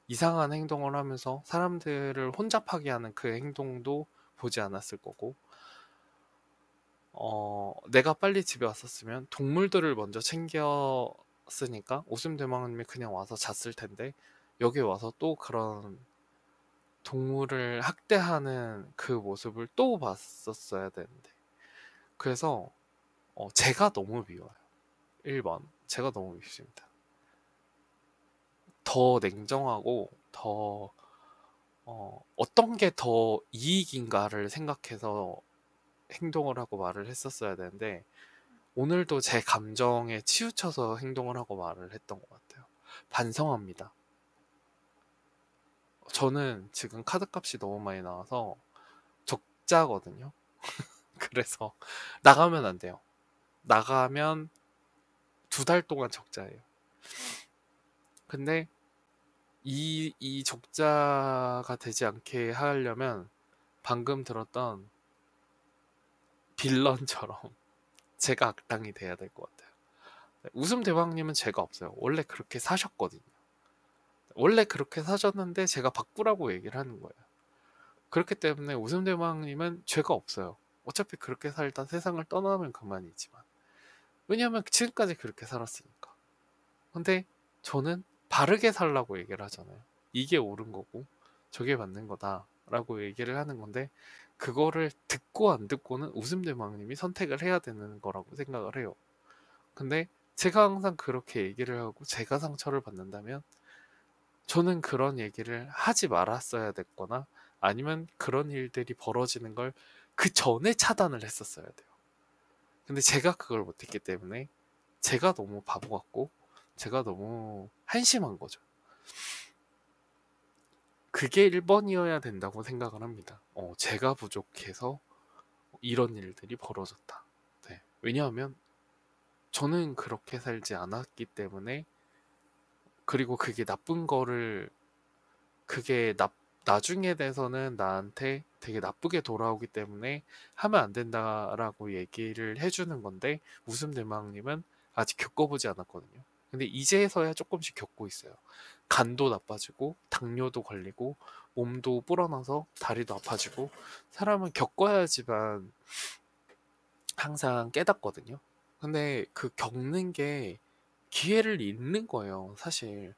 이상한 행동을 하면서 사람들을 혼잡하게 하는 그 행동도 보지 않았을 거고, 내가 빨리 집에 왔었으면 동물들을 먼저 챙겼으니까 웃음 대망님이 그냥 와서 잤을 텐데, 여기 와서 또 그런 동물을 학대하는 그 모습을 또 봤었어야 되는데. 그래서 제가 너무 미워요. 1번 제가 너무 밉습니다. 더 냉정하고 더 어떤 게 더 이익인가를 생각해서 행동을 하고 말을 했었어야 되는데, 오늘도 제 감정에 치우쳐서 행동을 하고 말을 했던 것 같아요. 반성합니다. 저는 지금 카드값이 너무 많이 나와서 적자거든요. 그래서 나가면 안 돼요. 나가면 2달 동안 적자예요. 근데 이 적자가 되지 않게 하려면 방금 들었던 빌런처럼 제가 악당이 돼야 될 것 같아요. 웃음 대왕님은 죄가 없어요. 원래 그렇게 사셨거든요. 원래 그렇게 사셨는데 제가 바꾸라고 얘기를 하는 거예요. 그렇기 때문에 웃음 대왕님은 죄가 없어요. 어차피 그렇게 살다 세상을 떠나면 그만이지만. 왜냐하면 지금까지 그렇게 살았으니까. 근데 저는 바르게 살라고 얘기를 하잖아요. 이게 옳은 거고 저게 맞는 거다라고 얘기를 하는 건데, 그거를 듣고 안 듣고는 웃음 대왕님이 선택을 해야 되는 거라고 생각을 해요. 근데 제가 항상 그렇게 얘기를 하고 제가 상처를 받는다면 저는 그런 얘기를 하지 말았어야 됐거나, 아니면 그런 일들이 벌어지는 걸 그 전에 차단을 했었어야 돼요. 근데 제가 그걸 못했기 때문에 제가 너무 바보 같고 제가 너무 한심한 거죠. 그게 1번이어야 된다고 생각을 합니다. 제가 부족해서 이런 일들이 벌어졌다. 네. 왜냐하면 저는 그렇게 살지 않았기 때문에, 그리고 그게 나쁜 거를, 그게 나중에 돼서는 나한테 되게 나쁘게 돌아오기 때문에 하면 안 된다라고 얘기를 해주는 건데, 웃음 대망님은 아직 겪어보지 않았거든요. 근데 이제서야 조금씩 겪고 있어요. 간도 나빠지고 당뇨도 걸리고 몸도 불어나서 다리도 아파지고, 사람은 겪어야지만 항상 깨닫거든요. 근데 그 겪는 게 기회를 잃는 거예요. 사실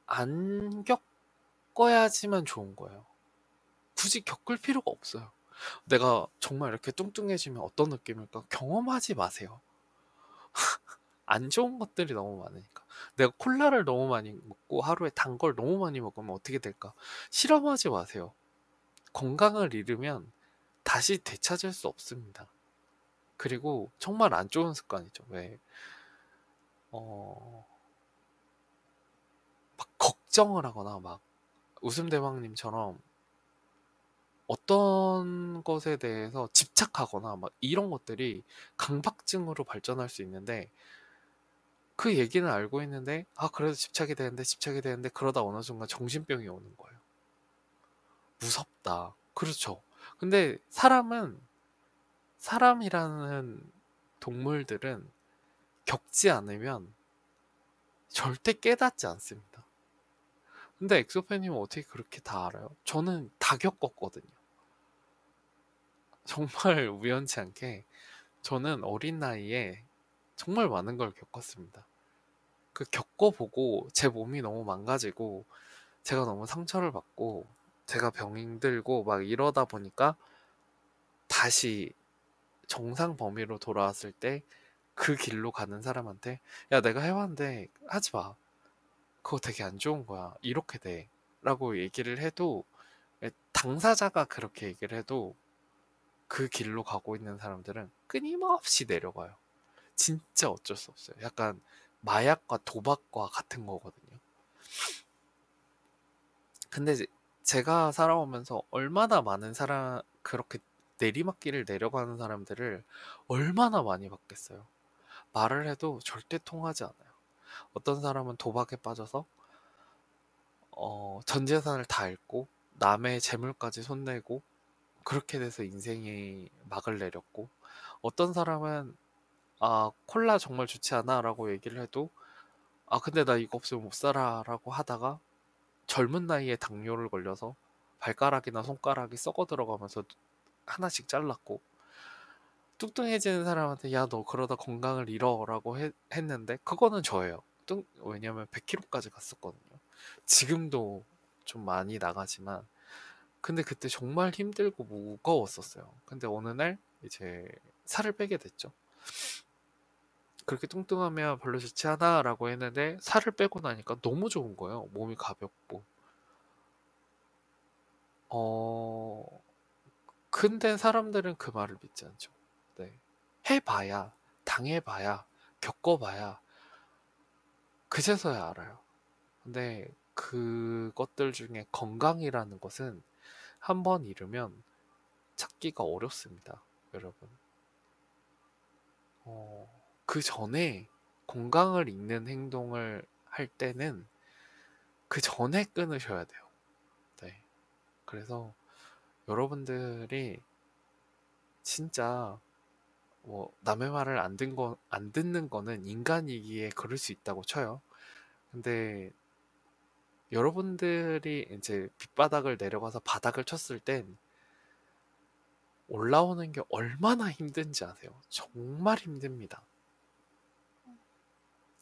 안 겪어야지만 좋은 거예요. 굳이 겪을 필요가 없어요. 내가 정말 이렇게 뚱뚱해지면 어떤 느낌일까? 경험하지 마세요. 안 좋은 것들이 너무 많으니까. 내가 콜라를 너무 많이 먹고 하루에 단 걸 너무 많이 먹으면 어떻게 될까? 실험하지 마세요. 건강을 잃으면 다시 되찾을 수 없습니다. 그리고 정말 안 좋은 습관이죠. 왜? 어, 막 걱정을 하거나 막 웃음대왕님처럼 어떤 것에 대해서 집착하거나 막 이런 것들이 강박증으로 발전할 수 있는데 그 얘기는 알고 있는데 아 그래도 집착이 되는데 그러다 어느 순간 정신병이 오는 거예요. 무섭다. 그렇죠. 근데 사람이라는 동물들은 겪지 않으면 절대 깨닫지 않습니다. 근데 엑소팬님은 어떻게 그렇게 다 알아요? 저는 다 겪었거든요. 정말 우연치 않게 저는 어린 나이에 정말 많은 걸 겪었습니다. 그 겪어보고 제 몸이 너무 망가지고 제가 너무 상처를 받고 제가 병들고 막 이러다 보니까 다시 정상 범위로 돌아왔을 때 그 길로 가는 사람한테 야 내가 해왔는데 하지 마. 그거 되게 안 좋은 거야. 이렇게 돼. 라고 얘기를 해도 당사자가 그렇게 얘기를 해도 그 길로 가고 있는 사람들은 끊임없이 내려가요. 진짜 어쩔 수 없어요. 약간 마약과 도박과 같은 거거든요. 근데 제가 살아오면서 얼마나 많은 그렇게 내리막길을 내려가는 사람들을 얼마나 많이 봤겠어요. 말을 해도 절대 통하지 않아요. 어떤 사람은 도박에 빠져서 전 재산을 다 잃고 남의 재물까지 손내고 그렇게 돼서 인생이 막을 내렸고 어떤 사람은 아 콜라 정말 좋지 않아 라고 얘기를 해도 아 근데 나 이거 없으면 못 살아 라고 하다가 젊은 나이에 당뇨를 걸려서 발가락이나 손가락이 썩어 들어가면서 하나씩 잘랐고 뚱뚱해지는 사람한테 야 너 그러다 건강을 잃어 라고 했는데 그거는 저예요. 왜냐면 100kg까지 갔었거든요. 지금도 좀 많이 나가지만 근데 그때 정말 힘들고 무거웠었어요. 근데 어느 날 이제 살을 빼게 됐죠. 그렇게 뚱뚱하면 별로 좋지 않아 라고 했는데 살을 빼고 나니까 너무 좋은 거예요. 몸이 가볍고. 어, 근데 사람들은 그 말을 믿지 않죠. 네. 해봐야, 당해봐야, 겪어봐야, 그제서야 알아요. 근데 그것들 중에 건강이라는 것은 한 번 잃으면 찾기가 어렵습니다. 여러분. 그 전에 건강을 잃는 행동을 할 때는 그 전에 끊으셔야 돼요. 네. 그래서 여러분들이 진짜 뭐 남의 말을 안 듣는 거는 인간이기에 그럴 수 있다고 쳐요. 근데 여러분들이 이제 밑바닥을 내려가서 바닥을 쳤을 땐 올라오는 게 얼마나 힘든지 아세요? 정말 힘듭니다.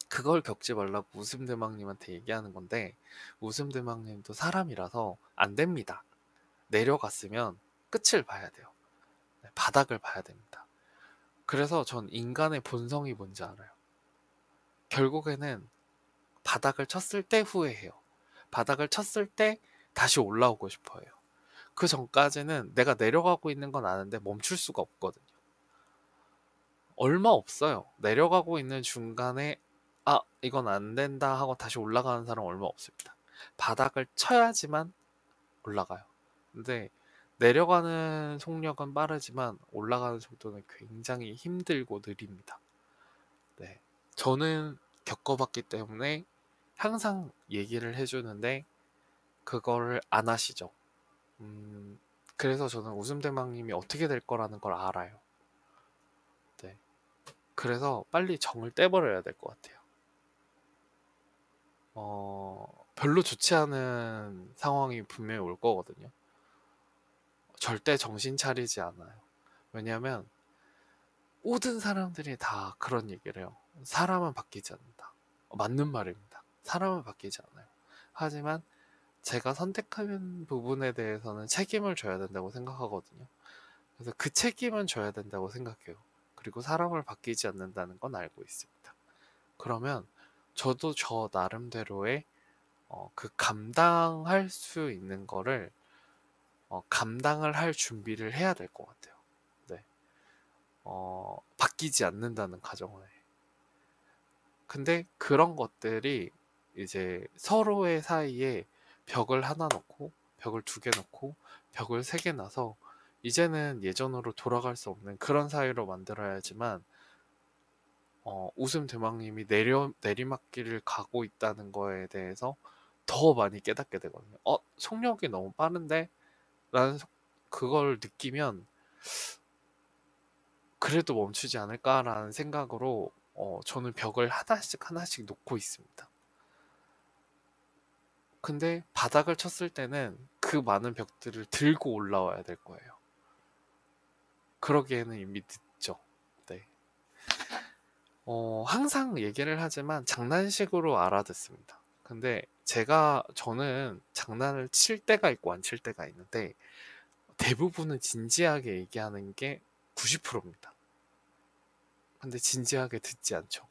그걸 겪지 말라고 웃음대망님한테 얘기하는 건데 웃음대망님도 사람이라서 안 됩니다. 내려갔으면 끝을 봐야 돼요. 네, 바닥을 봐야 됩니다. 그래서 전 인간의 본성이 뭔지 알아요. 결국에는 바닥을 쳤을 때 후회해요. 바닥을 쳤을 때 다시 올라오고 싶어요. 그 전까지는 내가 내려가고 있는 건 아는데 멈출 수가 없거든요. 얼마 없어요. 내려가고 있는 중간에 아 이건 안 된다 하고 다시 올라가는 사람 얼마 없습니다. 바닥을 쳐야지만 올라가요. 근데 내려가는 속력은 빠르지만 올라가는 속도는 굉장히 힘들고 느립니다. 네. 저는 겪어봤기 때문에 항상 얘기를 해주는데 그거를 안 하시죠. 그래서 저는 웃음대망님이 어떻게 될 거라는 걸 알아요. 네. 그래서 빨리 정을 떼버려야 될 것 같아요. 별로 좋지 않은 상황이 분명히 올 거거든요. 절대 정신 차리지 않아요. 왜냐면 모든 사람들이 다 그런 얘기를 해요. 사람은 바뀌지 않는다. 맞는 말입니다. 사람은 바뀌지 않아요. 하지만 제가 선택한 부분에 대해서는 책임을 져야 된다고 생각하거든요. 그래서 그 책임은 져야 된다고 생각해요. 그리고 사람을 바뀌지 않는다는 건 알고 있습니다. 그러면 저도 저 나름대로의 그 감당할 수 있는 거를 감당을 할 준비를 해야 될 것 같아요. 네. 바뀌지 않는다는 가정하에. 근데 그런 것들이 이제 서로의 사이에 벽을 하나 놓고 벽을 두 개 놓고 벽을 세 개 놔서 이제는 예전으로 돌아갈 수 없는 그런 사이로 만들어야지만 웃음 대망님이 내리막길을 가고 있다는 거에 대해서 더 많이 깨닫게 되거든요. 속력이 너무 빠른데? 라는 그걸 느끼면 그래도 멈추지 않을까라는 생각으로 저는 벽을 하나씩 하나씩 놓고 있습니다. 근데 바닥을 쳤을 때는 그 많은 벽들을 들고 올라와야 될 거예요. 그러기에는 이미 늦죠. 네. 항상 얘기를 하지만 장난식으로 알아듣습니다. 근데 저는 장난을 칠 때가 있고 안 칠 때가 있는데 대부분은 진지하게 얘기하는 게 90%입니다. 근데 진지하게 듣지 않죠.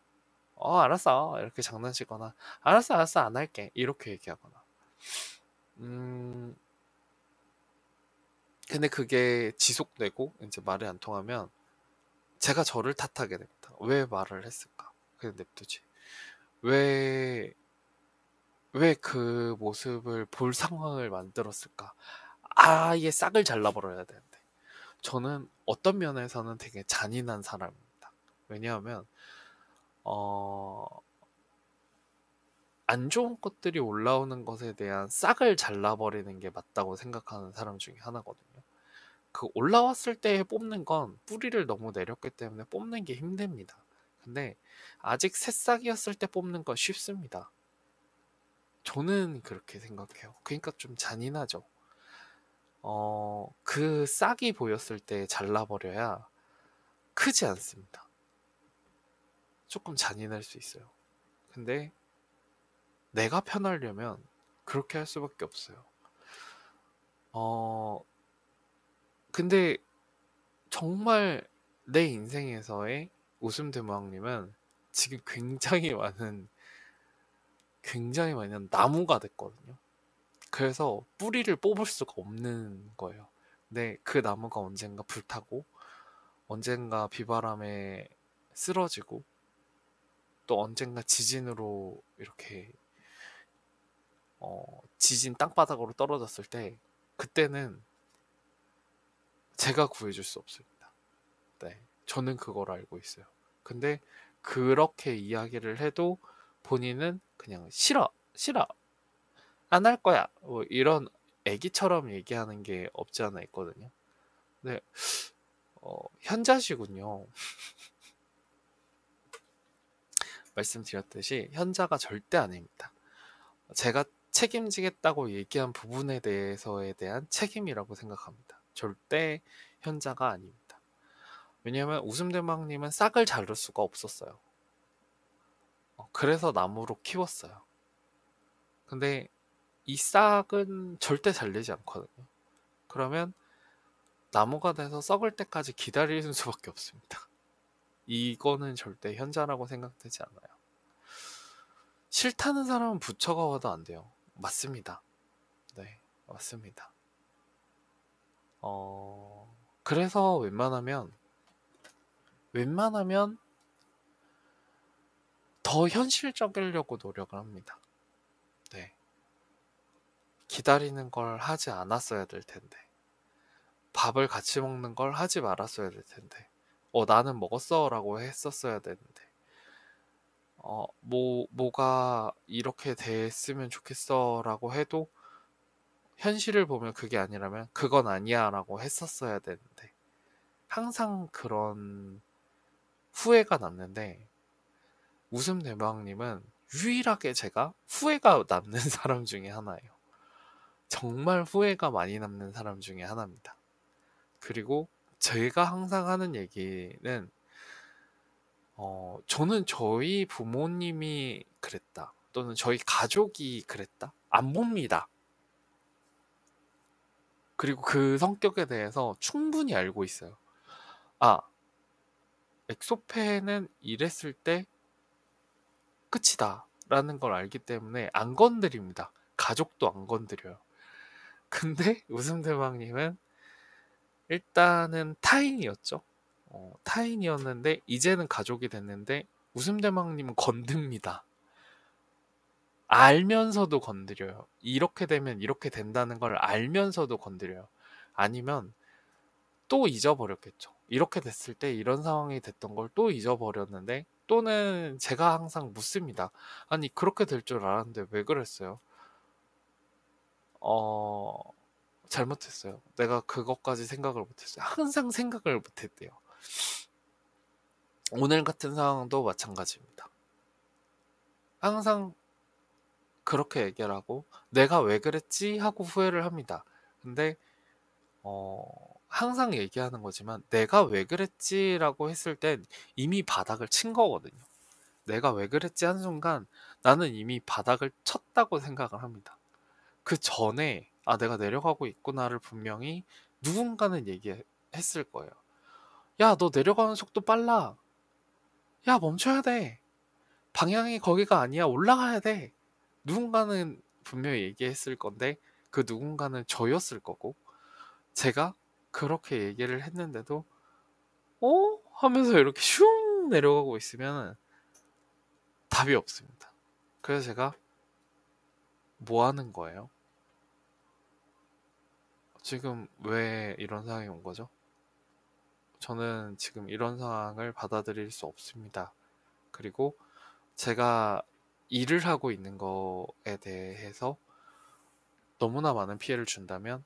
알았어. 이렇게 장난치거나, 알았어. 안 할게. 이렇게 얘기하거나. 근데 그게 지속되고, 이제 말이 안 통하면, 제가 저를 탓하게 됩니다. 왜 말을 했을까? 그냥 냅두지. 왜 그 모습을 볼 상황을 만들었을까? 아예 싹을 잘라버려야 되는데. 저는 어떤 면에서는 되게 잔인한 사람입니다. 왜냐하면, 안 좋은 것들이 올라오는 것에 대한 싹을 잘라버리는 게 맞다고 생각하는 사람 중에 하나거든요. 그 올라왔을 때 뽑는 건 뿌리를 너무 내렸기 때문에 뽑는 게 힘듭니다. 근데 아직 새싹이었을 때 뽑는 건 쉽습니다. 저는 그렇게 생각해요. 그러니까 좀 잔인하죠. 그 싹이 보였을 때 잘라버려야 크지 않습니다. 조금 잔인할 수 있어요. 근데 내가 편하려면 그렇게 할 수밖에 없어요. 근데 정말 내 인생에서의 웃음 대모왕님은 지금 굉장히 많은 나무가 됐거든요. 그래서 뿌리를 뽑을 수가 없는 거예요. 근데 그 나무가 언젠가 불타고 언젠가 비바람에 쓰러지고 또 언젠가 지진으로 이렇게 지진 땅바닥으로 떨어졌을 때 그때는 제가 구해줄 수 없습니다. 네, 저는 그걸 알고 있어요. 근데 그렇게 이야기를 해도 본인은 그냥 싫어, 안 할 거야. 뭐 이런 애기처럼 얘기하는 게 없지 않아 있거든요. 네, 현자시군요. 말씀드렸듯이 현자가 절대 아닙니다. 제가 책임지겠다고 얘기한 부분에 대한 책임이라고 생각합니다. 절대 현자가 아닙니다. 왜냐하면 웃음대망님은 싹을 자를 수가 없었어요. 그래서 나무로 키웠어요. 근데 이 싹은 절대 잘리지 않거든요. 그러면 나무가 돼서 썩을 때까지 기다리는 수밖에 없습니다. 이거는 절대 현자라고 생각되지 않아요. 싫다는 사람은 부처가 와도 안 돼요. 맞습니다. 네, 맞습니다. 그래서 웬만하면 더 현실적이려고 노력을 합니다. 네. 기다리는 걸 하지 않았어야 될 텐데. 밥을 같이 먹는 걸 하지 말았어야 될 텐데. 나는 먹었어 라고 했었어야 되는데. 뭐가 이렇게 됐으면 좋겠어 라고 해도 현실을 보면 그게 아니라면 그건 아니야 라고 했었어야 되는데 항상 그런 후회가 남는데 웃음 대방님은 유일하게 제가 후회가 남는 사람 중에 하나예요. 정말 후회가 많이 남는 사람 중에 하나입니다. 그리고 제가 항상 하는 얘기는 저는 저희 부모님이 그랬다 또는 저희 가족이 그랬다 안 봅니다. 그리고 그 성격에 대해서 충분히 알고 있어요. 엑소페는 이랬을 때 끝이다. 라는 걸 알기 때문에 안 건드립니다. 가족도 안 건드려요. 근데 웃음대왕님은 일단은 타인이었죠. 타인이었는데 이제는 가족이 됐는데 웃음대왕님은 건듭니다. 알면서도 건드려요. 이렇게 되면 이렇게 된다는 걸 알면서도 건드려요. 아니면 또 잊어버렸겠죠. 이렇게 됐을 때 이런 상황이 됐던 걸 또 잊어버렸는데, 또는 제가 항상 묻습니다. 아니 그렇게 될 줄 알았는데 왜 그랬어요? 어... 잘못했어요. 내가 그것까지 생각을 못했어요. 항상 생각을 못했대요. 오늘 같은 상황도 마찬가지입니다. 항상 그렇게 얘기를 하고 내가 왜 그랬지 하고 후회를 합니다. 근데 항상 얘기하는 거지만 내가 왜 그랬지라고 했을 땐 이미 바닥을 친 거거든요. 내가 왜 그랬지 한순간 나는 이미 바닥을 쳤다고 생각을 합니다. 그 전에 내가 내려가고 있구나를 분명히 누군가는 얘기했을 거예요. 야, 너 내려가는 속도 빨라. 야, 멈춰야 돼. 방향이 거기가 아니야. 올라가야 돼. 누군가는 분명히 얘기했을 건데 그 누군가는 저였을 거고, 제가 그렇게 얘기를 했는데도 하면서 이렇게 슝 내려가고 있으면 답이 없습니다. 그래서 제가 뭐 하는 거예요? 지금 왜 이런 상황이 온 거죠? 저는 지금 이런 상황을 받아들일 수 없습니다. 그리고 제가 일을 하고 있는 거에 대해서 너무나 많은 피해를 준다면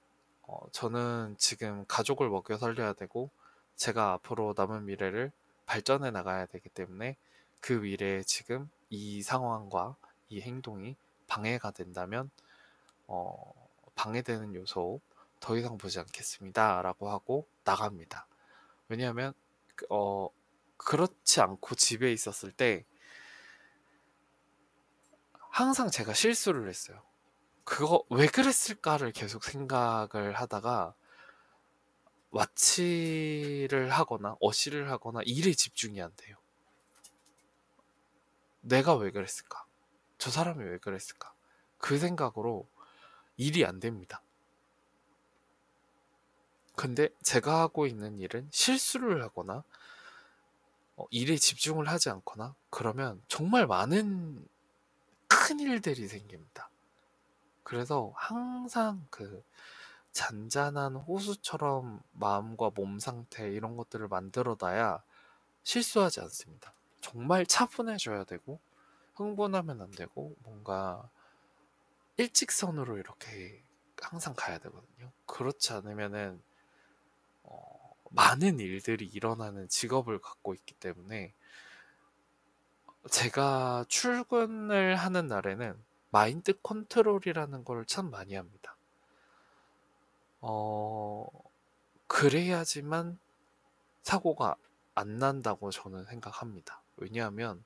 저는 지금 가족을 먹여 살려야 되고 제가 앞으로 남은 미래를 발전해 나가야 되기 때문에 그 미래에 지금 이 상황과 이 행동이 방해가 된다면 방해되는 요소 더 이상 보지 않겠습니다 라고 하고 나갑니다. 왜냐하면 그렇지 않고 집에 있었을 때 항상 제가 실수를 했어요. 그거 왜 그랬을까를 계속 생각을 하다가 와치를 하거나 어시를 하거나 일에 집중이 안 돼요. 내가 왜 그랬을까? 저 사람이 왜 그랬을까? 그 생각으로 일이 안 됩니다. 근데 제가 하고 있는 일은 실수를 하거나 일에 집중을 하지 않거나 그러면 정말 많은 큰 일들이 생깁니다. 그래서 항상 그 잔잔한 호수처럼 마음과 몸 상태 이런 것들을 만들어놔야 실수하지 않습니다. 정말 차분해져야 되고 흥분하면 안 되고 뭔가 일직선으로 이렇게 항상 가야 되거든요. 그렇지 않으면은 많은 일들이 일어나는 직업을 갖고 있기 때문에 제가 출근을 하는 날에는 마인드 컨트롤이라는 걸 참 많이 합니다. 그래야지만 사고가 안 난다고 저는 생각합니다. 왜냐하면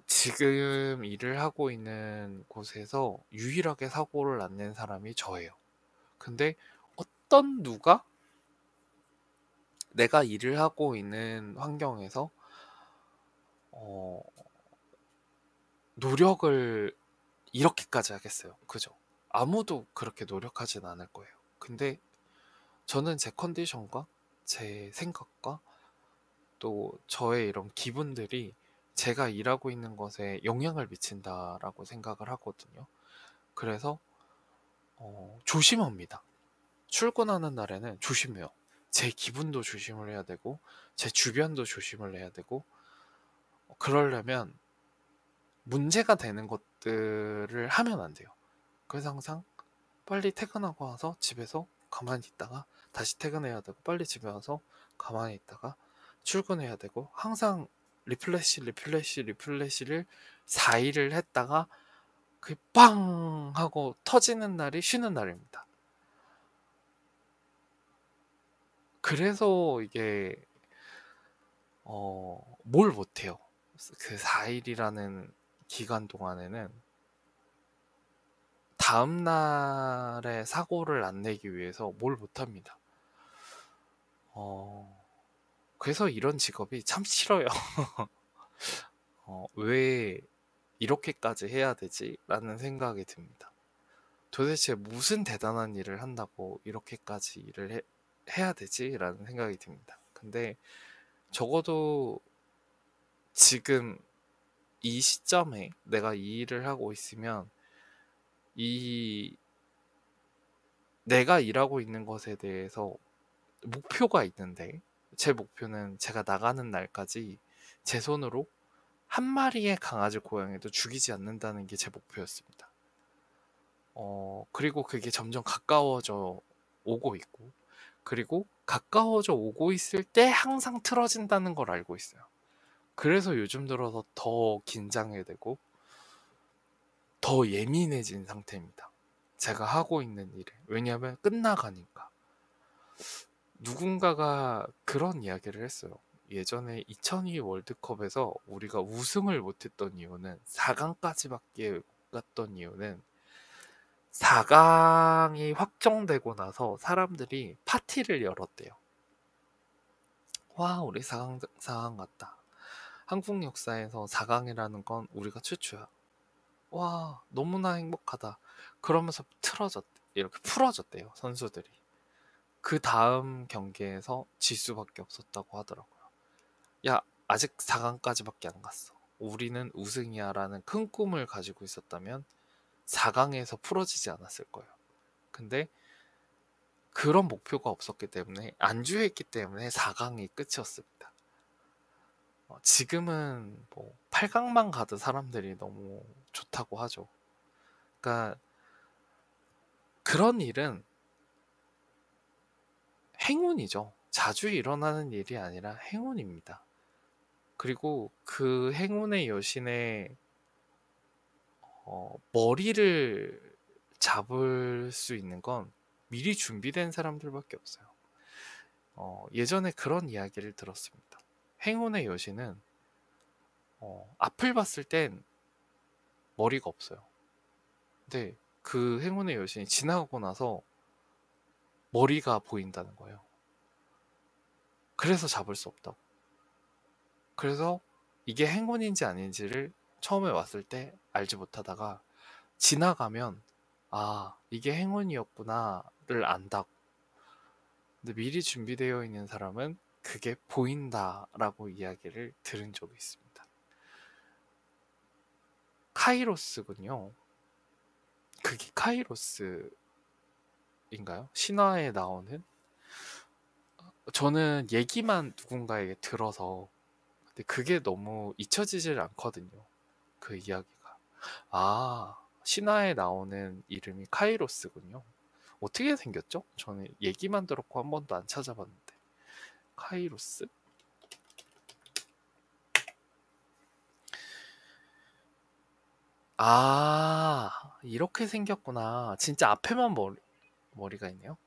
지금 일을 하고 있는 곳에서 유일하게 사고를 안 낸 사람이 저예요. 근데 어떤 누가 내가 일을 하고 있는 환경에서 노력을 이렇게까지 하겠어요. 그죠? 아무도 그렇게 노력하진 않을 거예요. 근데 저는 제 컨디션과 제 생각과 또 저의 이런 기분들이 제가 일하고 있는 것에 영향을 미친다라고 생각을 하거든요. 그래서 조심합니다. 출근하는 날에는 조심해요. 제 기분도 조심을 해야 되고 제 주변도 조심을 해야 되고 그러려면 문제가 되는 것들을 하면 안 돼요. 그래서 항상 빨리 퇴근하고 와서 집에서 가만히 있다가 다시 퇴근해야 되고 빨리 집에 와서 가만히 있다가 출근해야 되고 항상 리플래시를 4일을 했다가 그 빵 하고 터지는 날이 쉬는 날입니다. 그래서 이게 뭘 못해요. 그 4일이라는 기간 동안에는 다음 날에 사고를 안 내기 위해서 뭘 못합니다. 그래서 이런 직업이 참 싫어요. 왜 이렇게까지 해야 되지라는 생각이 듭니다. 도대체 무슨 대단한 일을 한다고 이렇게까지 해야 되지라는 생각이 듭니다. 근데 적어도 지금 이 시점에 내가 이 일을 하고 있으면 이 내가 일하고 있는 것에 대해서 목표가 있는데, 제 목표는 제가 나가는 날까지 제 손으로 한 마리의 강아지 고양이도 죽이지 않는다는 게 제 목표였습니다. 그리고 그게 점점 가까워져 오고 있고, 그리고 가까워져 오고 있을 때 항상 틀어진다는 걸 알고 있어요. 그래서 요즘 들어서 더 긴장이 되고 더 예민해진 상태입니다. 제가 하고 있는 일에. 왜냐하면 끝나가니까. 누군가가 그런 이야기를 했어요. 예전에 2002 월드컵에서 우리가 우승을 못했던 이유는, 4강까지밖에 못 갔던 이유는 4강이 확정되고 나서 사람들이 파티를 열었대요. 와, 우리 4강 갔다. 한국 역사에서 4강이라는 건 우리가 최초야. 와, 너무나 행복하다. 그러면서 이렇게 풀어졌대요, 선수들이. 그 다음 경기에서 질 수밖에 없었다고 하더라고요. 야, 아직 4강까지밖에 안 갔어. 우리는 우승이야 라는 큰 꿈을 가지고 있었다면 4강에서 풀어지지 않았을 거예요. 근데 그런 목표가 없었기 때문에, 안주했기 때문에 4강이 끝이었습니다. 지금은 뭐 8강만 가도 사람들이 너무 좋다고 하죠. 그러니까 그런 일은 행운이죠. 자주 일어나는 일이 아니라 행운입니다. 그리고 그 행운의 여신의 머리를 잡을 수 있는 건 미리 준비된 사람들밖에 없어요. 예전에 그런 이야기를 들었습니다. 행운의 여신은 앞을 봤을 땐 머리가 없어요. 근데 그 행운의 여신이 지나가고 나서 머리가 보인다는 거예요. 그래서 잡을 수 없다고. 그래서 이게 행운인지 아닌지를 처음에 왔을 때 알지 못하다가 지나가면, 아, 이게 행운이었구나를 안다고. 근데 미리 준비되어 있는 사람은 그게 보인다라고 이야기를 들은 적이 있습니다. 카이로스군요. 그게 카이로스인가요? 신화에 나오는? 저는 얘기만 누군가에게 들어서, 근데 그게 너무 잊혀지질 않거든요. 그 이야기가. 아, 신화에 나오는 이름이 카이로스군요. 어떻게 생겼죠? 저는 얘기만 들었고 한 번도 안 찾아봤는데. 카이로스? 아, 이렇게 생겼구나. 진짜 앞에만 머리가 있네요.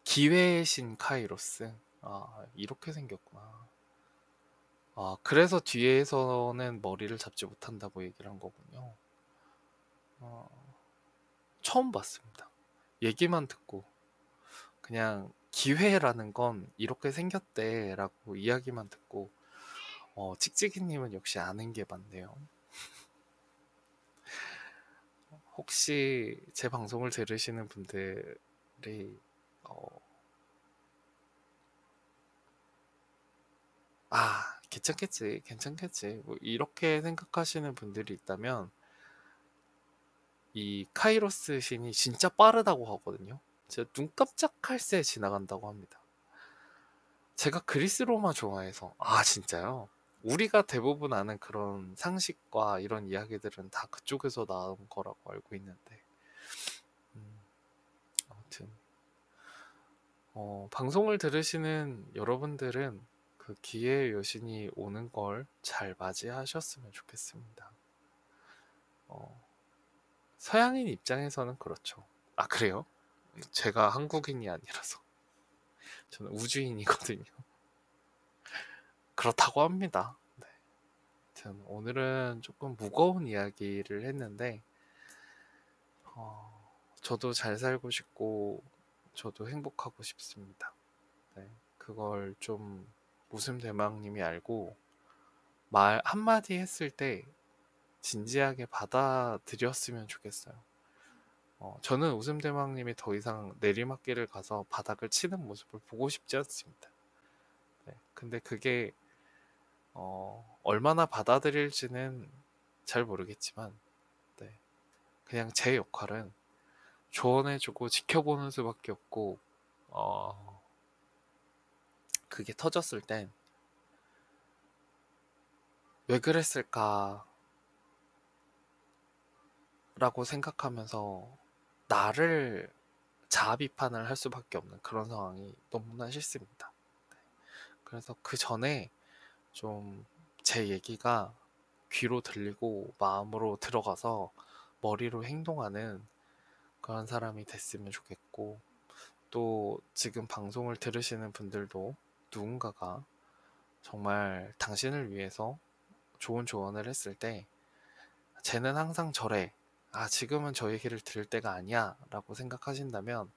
기회의 신 카이로스. 아, 이렇게 생겼구나. 아, 그래서 뒤에서는 머리를 잡지 못한다고 얘기를 한 거군요. 처음 봤습니다. 얘기만 듣고 그냥 기회라는 건 이렇게 생겼대라고 이야기만 듣고, 찍찍이님은 역시 아는 게 많네요. 혹시 제 방송을 들으시는 분들이 괜찮겠지 뭐 이렇게 생각하시는 분들이 있다면, 이 카이로스 신이 진짜 빠르다고 하거든요. 제가 눈 깜짝할 새 지나간다고 합니다. 제가 그리스 로마 좋아해서. 아, 진짜요? 우리가 대부분 아는 그런 상식과 이런 이야기들은 다 그쪽에서 나온 거라고 알고 있는데, 아무튼 방송을 들으시는 여러분들은 그 기회의 여신이 오는 걸 잘 맞이하셨으면 좋겠습니다. 서양인 입장에서는 그렇죠. 아, 그래요? 제가 한국인이 아니라서. 저는 우주인이거든요. 그렇다고 합니다. 네. 아무튼 오늘은 조금 무거운 이야기를 했는데, 저도 잘 살고 싶고 저도 행복하고 싶습니다. 네. 그걸 좀 무슴 대망님이 알고 말 한마디 했을 때 진지하게 받아들였으면 좋겠어요. 저는 웃음대왕님이 더 이상 내리막길을 가서 바닥을 치는 모습을 보고 싶지 않습니다. 네, 근데 그게 얼마나 받아들일지는 잘 모르겠지만, 네, 그냥 제 역할은 조언해주고 지켜보는 수밖에 없고, 그게 터졌을 땐 왜 그랬을까 라고 생각하면서 나를 자아 비판을 할 수밖에 없는 그런 상황이 너무나 싫습니다. 네, 그래서 그 전에 좀 제 얘기가 귀로 들리고 마음으로 들어가서 머리로 행동하는 그런 사람이 됐으면 좋겠고, 또 지금 방송을 들으시는 분들도 누군가가 정말 당신을 위해서 좋은 조언을 했을 때 쟤는 항상 저래, 지금은 저 얘기를 들을 때가 아니야 라고 생각하신다면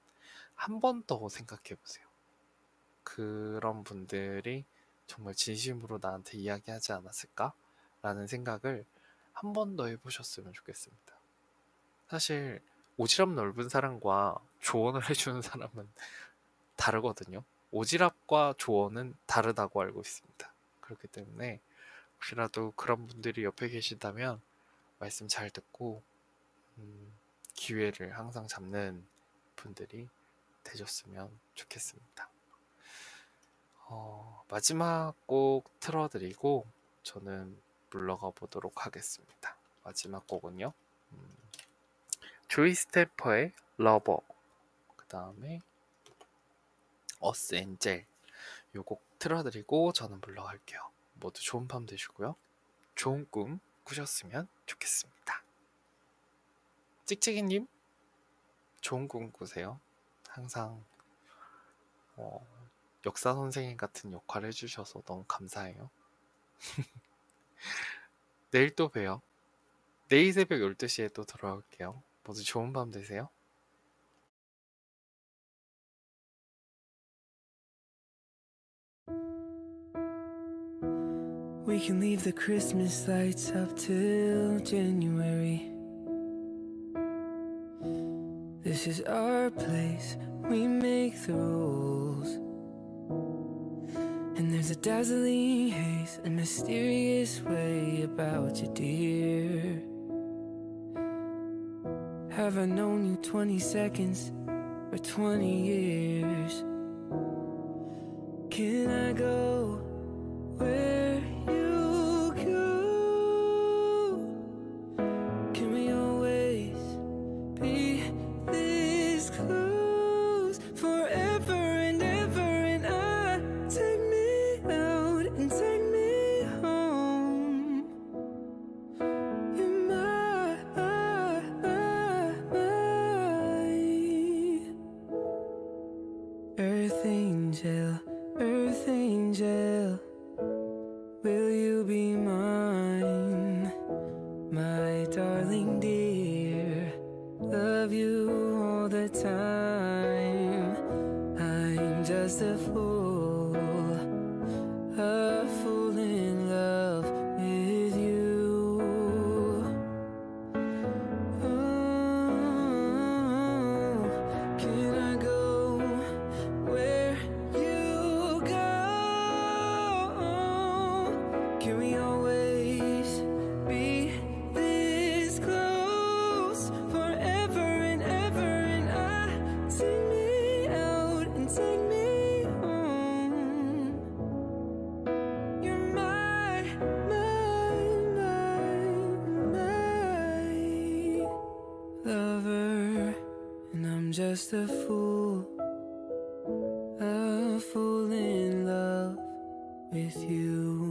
한 번 더 생각해 보세요. 그런 분들이 정말 진심으로 나한테 이야기하지 않았을까? 라는 생각을 한 번 더 해보셨으면 좋겠습니다. 사실 오지랖 넓은 사람과 조언을 해주는 사람은 다르거든요. 오지랖과 조언은 다르다고 알고 있습니다. 그렇기 때문에 혹시라도 그런 분들이 옆에 계신다면 말씀 잘 듣고 기회를 항상 잡는 분들이 되셨으면 좋겠습니다. 마지막 곡 틀어드리고 저는 물러가 보도록 하겠습니다. 마지막 곡은요, 조이 스태퍼의 러버, 그 다음에 어스 엔젤, 요 곡 틀어드리고 저는 물러갈게요. 모두 좋은 밤 되시고요. 좋은 꿈 꾸셨으면 좋겠습니다. 찍찍이님, 좋은 꿈 꾸세요. 항상 역사 선생님 같은 역할 해주셔서 너무 감사해요. 내일 또 봬요. 내일 새벽 12시에 또 돌아올게요. 모두 좋은 밤 되세요. We can leave the Christmas lights up till January. This is our place, we make the rules. And there's a dazzling haze, a mysterious way about you, dear. Have I known you 20 seconds or 20 years? Can I go where you go? Can we always be this close forever and ever? And take me out and take me home. You're my earth angel, earth angel. Will you be mine, my darling dear? Love you all the time. I'm just a fool in love with you. Oh, can I go where you go? Can we always be this close forever and ever? And take me out and take me home. You're my lover, and I'm just a fool in love with you.